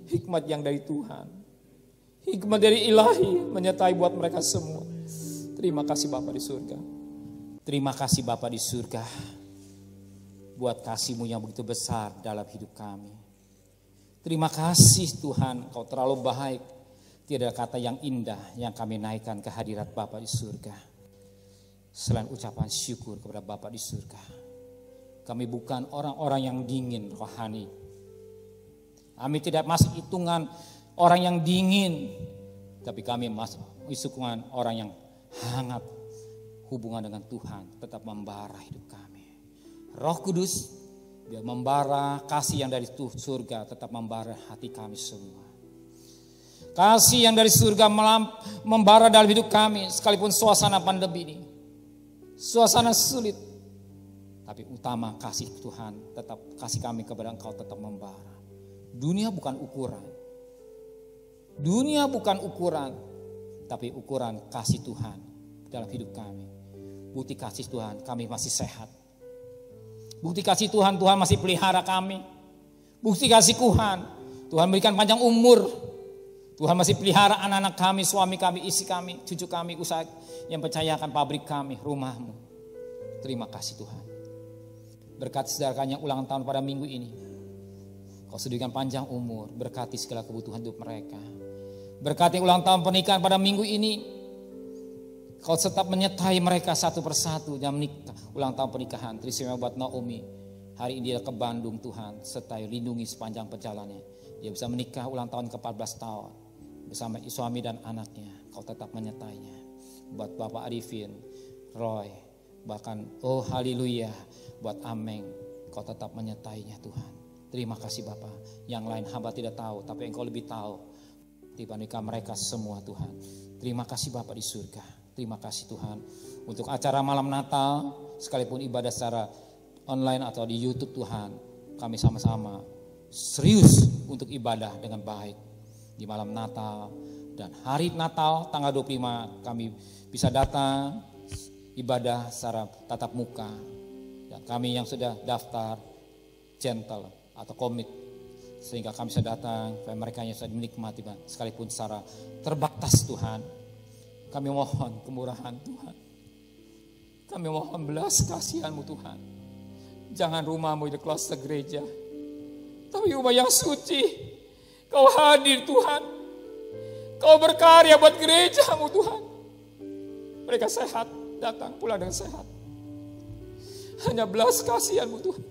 Hikmat yang dari Tuhan. Hikmat dari ilahi menyertai buat mereka semua. Terima kasih Bapa di surga. Terima kasih Bapa di surga. Buat kasih-Mu yang begitu besar dalam hidup kami. Terima kasih Tuhan, Kau terlalu baik. Tidak ada kata yang indah yang kami naikkan ke hadirat Bapa di surga. Selain ucapan syukur kepada Bapa di surga. Kami bukan orang-orang yang dingin rohani. Kami tidak masuk hitungan orang yang dingin. Tapi kami masuk hitungan orang yang hangat. Hubungan dengan Tuhan tetap membara hidup kami. Roh Kudus biar membara kasih yang dari surga tetap membara hati kami semua. Kasih yang dari surga membara dalam hidup kami sekalipun suasana pandemi ini. Suasana sulit. Tapi utama kasih Tuhan tetap kasih kami kepada Engkau tetap membara. Dunia bukan ukuran. Dunia bukan ukuran. Tapi ukuran kasih Tuhan dalam hidup kami. Bukti kasih Tuhan kami masih sehat. Bukti kasih Tuhan, Tuhan masih pelihara kami. Bukti kasih Tuhan berikan panjang umur. Tuhan masih pelihara anak-anak kami, suami kami, istri kami, cucu kami, usaha yang percayakan pabrik kami, rumahmu. Terima kasih Tuhan. Berkati saudara yang ulang tahun pada minggu ini. Kau sediakan panjang umur, berkati segala kebutuhan hidup mereka. Berkati ulang tahun pernikahan pada minggu ini. Kau tetap menyertai mereka satu persatu yang menikah, ulang tahun pernikahan. Terima buat Naomi. Hari ini dia ke Bandung Tuhan, sertai lindungi sepanjang perjalanannya. Dia bisa menikah ulang tahun ke-14 tahun. Bersama suami dan anaknya, kau tetap menyertainya. Buat Bapak Arifin, Roy, bahkan oh haleluya, buat Ameng, kau tetap menyertainya Tuhan. Terima kasih Bapak. Yang lain hamba tidak tahu, tapi Engkau lebih tahu dibandingkan mereka semua Tuhan. Terima kasih Bapak di surga. Terima kasih Tuhan untuk acara malam Natal, sekalipun ibadah secara online atau di YouTube Tuhan, kami sama-sama serius untuk ibadah dengan baik di malam Natal dan hari Natal tanggal 25 kami bisa datang ibadah secara tatap muka dan kami yang sudah daftar gentle atau komit sehingga kami bisa datang supaya mereka yang sudah menikmati sekalipun secara terbatas Tuhan. Kami mohon kemurahan Tuhan. Kami mohon belas kasihan-Mu Tuhan. Jangan rumah-Mu di kelas gereja. Tapi rumah yang suci. Kau hadir Tuhan. Kau berkarya buat gerejamu Tuhan. Mereka sehat, datang pulang dengan sehat. Hanya belas kasihan-Mu Tuhan.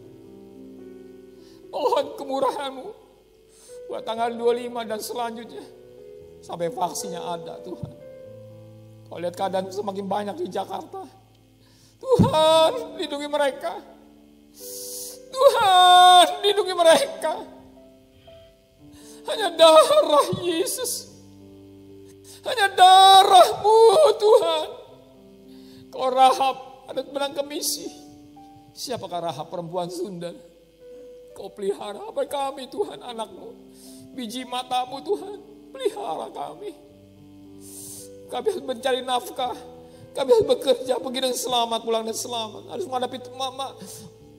Mohon kemurahan-Mu buat tanggal 25 dan selanjutnya. Sampai vaksinnya ada Tuhan. Kau lihat keadaan semakin banyak di Jakarta. Tuhan, lindungi mereka. Tuhan, lindungi mereka. Hanya darah Yesus. Hanya darah-Mu Tuhan. Kau Rahab, ada benang kemisi. Siapakah Rahab, perempuan Sunda? Kau pelihara apa kami Tuhan, anak-Mu. Biji mata-Mu Tuhan, pelihara kami. Kami harus mencari nafkah. Kami harus bekerja, pergi dengan selamat, pulang dengan selamat. Harus menghadapi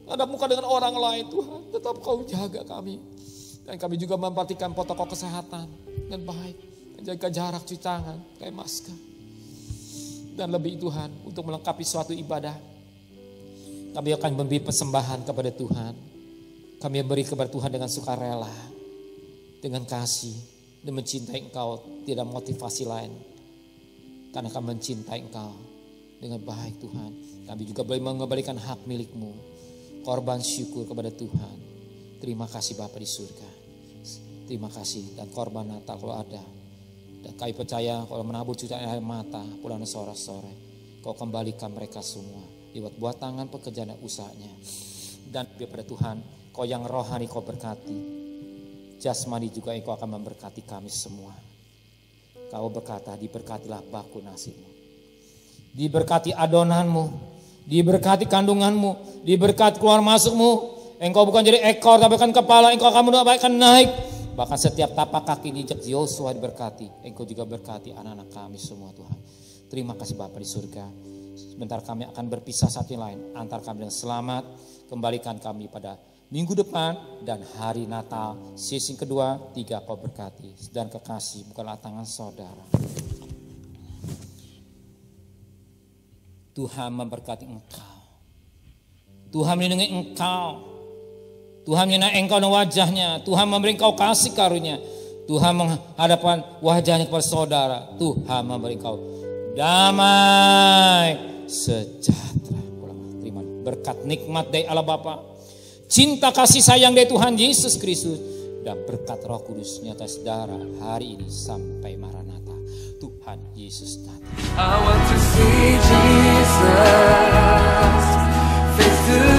hadap muka dengan orang lain Tuhan. Tetap Kau jaga kami. Dan kami juga memperhatikan protokol kesehatan dengan baik. Jaga jarak, cuci tangan, pakai masker. Dan lebih Tuhan, untuk melengkapi suatu ibadah, kami akan memberi persembahan kepada Tuhan. Kami beri kepada Tuhan dengan sukarela, dengan kasih, dan mencintai Engkau, tidak motivasi lain. Karena kami mencintai Engkau dengan baik Tuhan. Kami juga boleh mengembalikan hak milik-Mu. Korban syukur kepada Tuhan. Terima kasih Bapa di surga. Terima kasih, dan korban Natal kalau ada. Dan kami percaya kalau menabur cucian air mata, pulang sore-sore, Kau kembalikan mereka semua. Buat tangan pekerjaan dan usahanya. Dan daripada Tuhan, Kau yang rohani Kau berkati. Jasmani juga Engkau akan memberkati kami semua. Kau berkata, diberkatilah baku nasibmu. Diberkati adonanmu. Diberkati kandunganmu. Diberkati keluar masukmu. Engkau bukan jadi ekor, tapi kan kepala. Engkau akan akan naik. Bahkan setiap tapak kaki injak Yosua diberkati. Engkau juga berkati anak-anak kami semua Tuhan. Terima kasih Bapa di surga. Sebentar kami akan berpisah satu lain. Antar kami dengan selamat. Kembalikan kami pada minggu depan dan hari Natal. Sesi kedua, 3 Kau berkati. Dan kekasih bukanlah tangan saudara. Tuhan memberkati engkau. Tuhan melindungi engkau. Tuhan menyinai engkau dan wajahnya. Tuhan memberi engkau kasih karunia. Tuhan menghadapkan wajahnya kepada saudara. Tuhan memberi engkau damai sejahtera. Terima berkat nikmat dari Allah Bapa, cinta kasih sayang dari Tuhan Yesus Kristus, dan berkat Roh Kudus nyata saudara hari ini sampai Maranatha. Tuhan Yesus datang. I want to see Jesus face to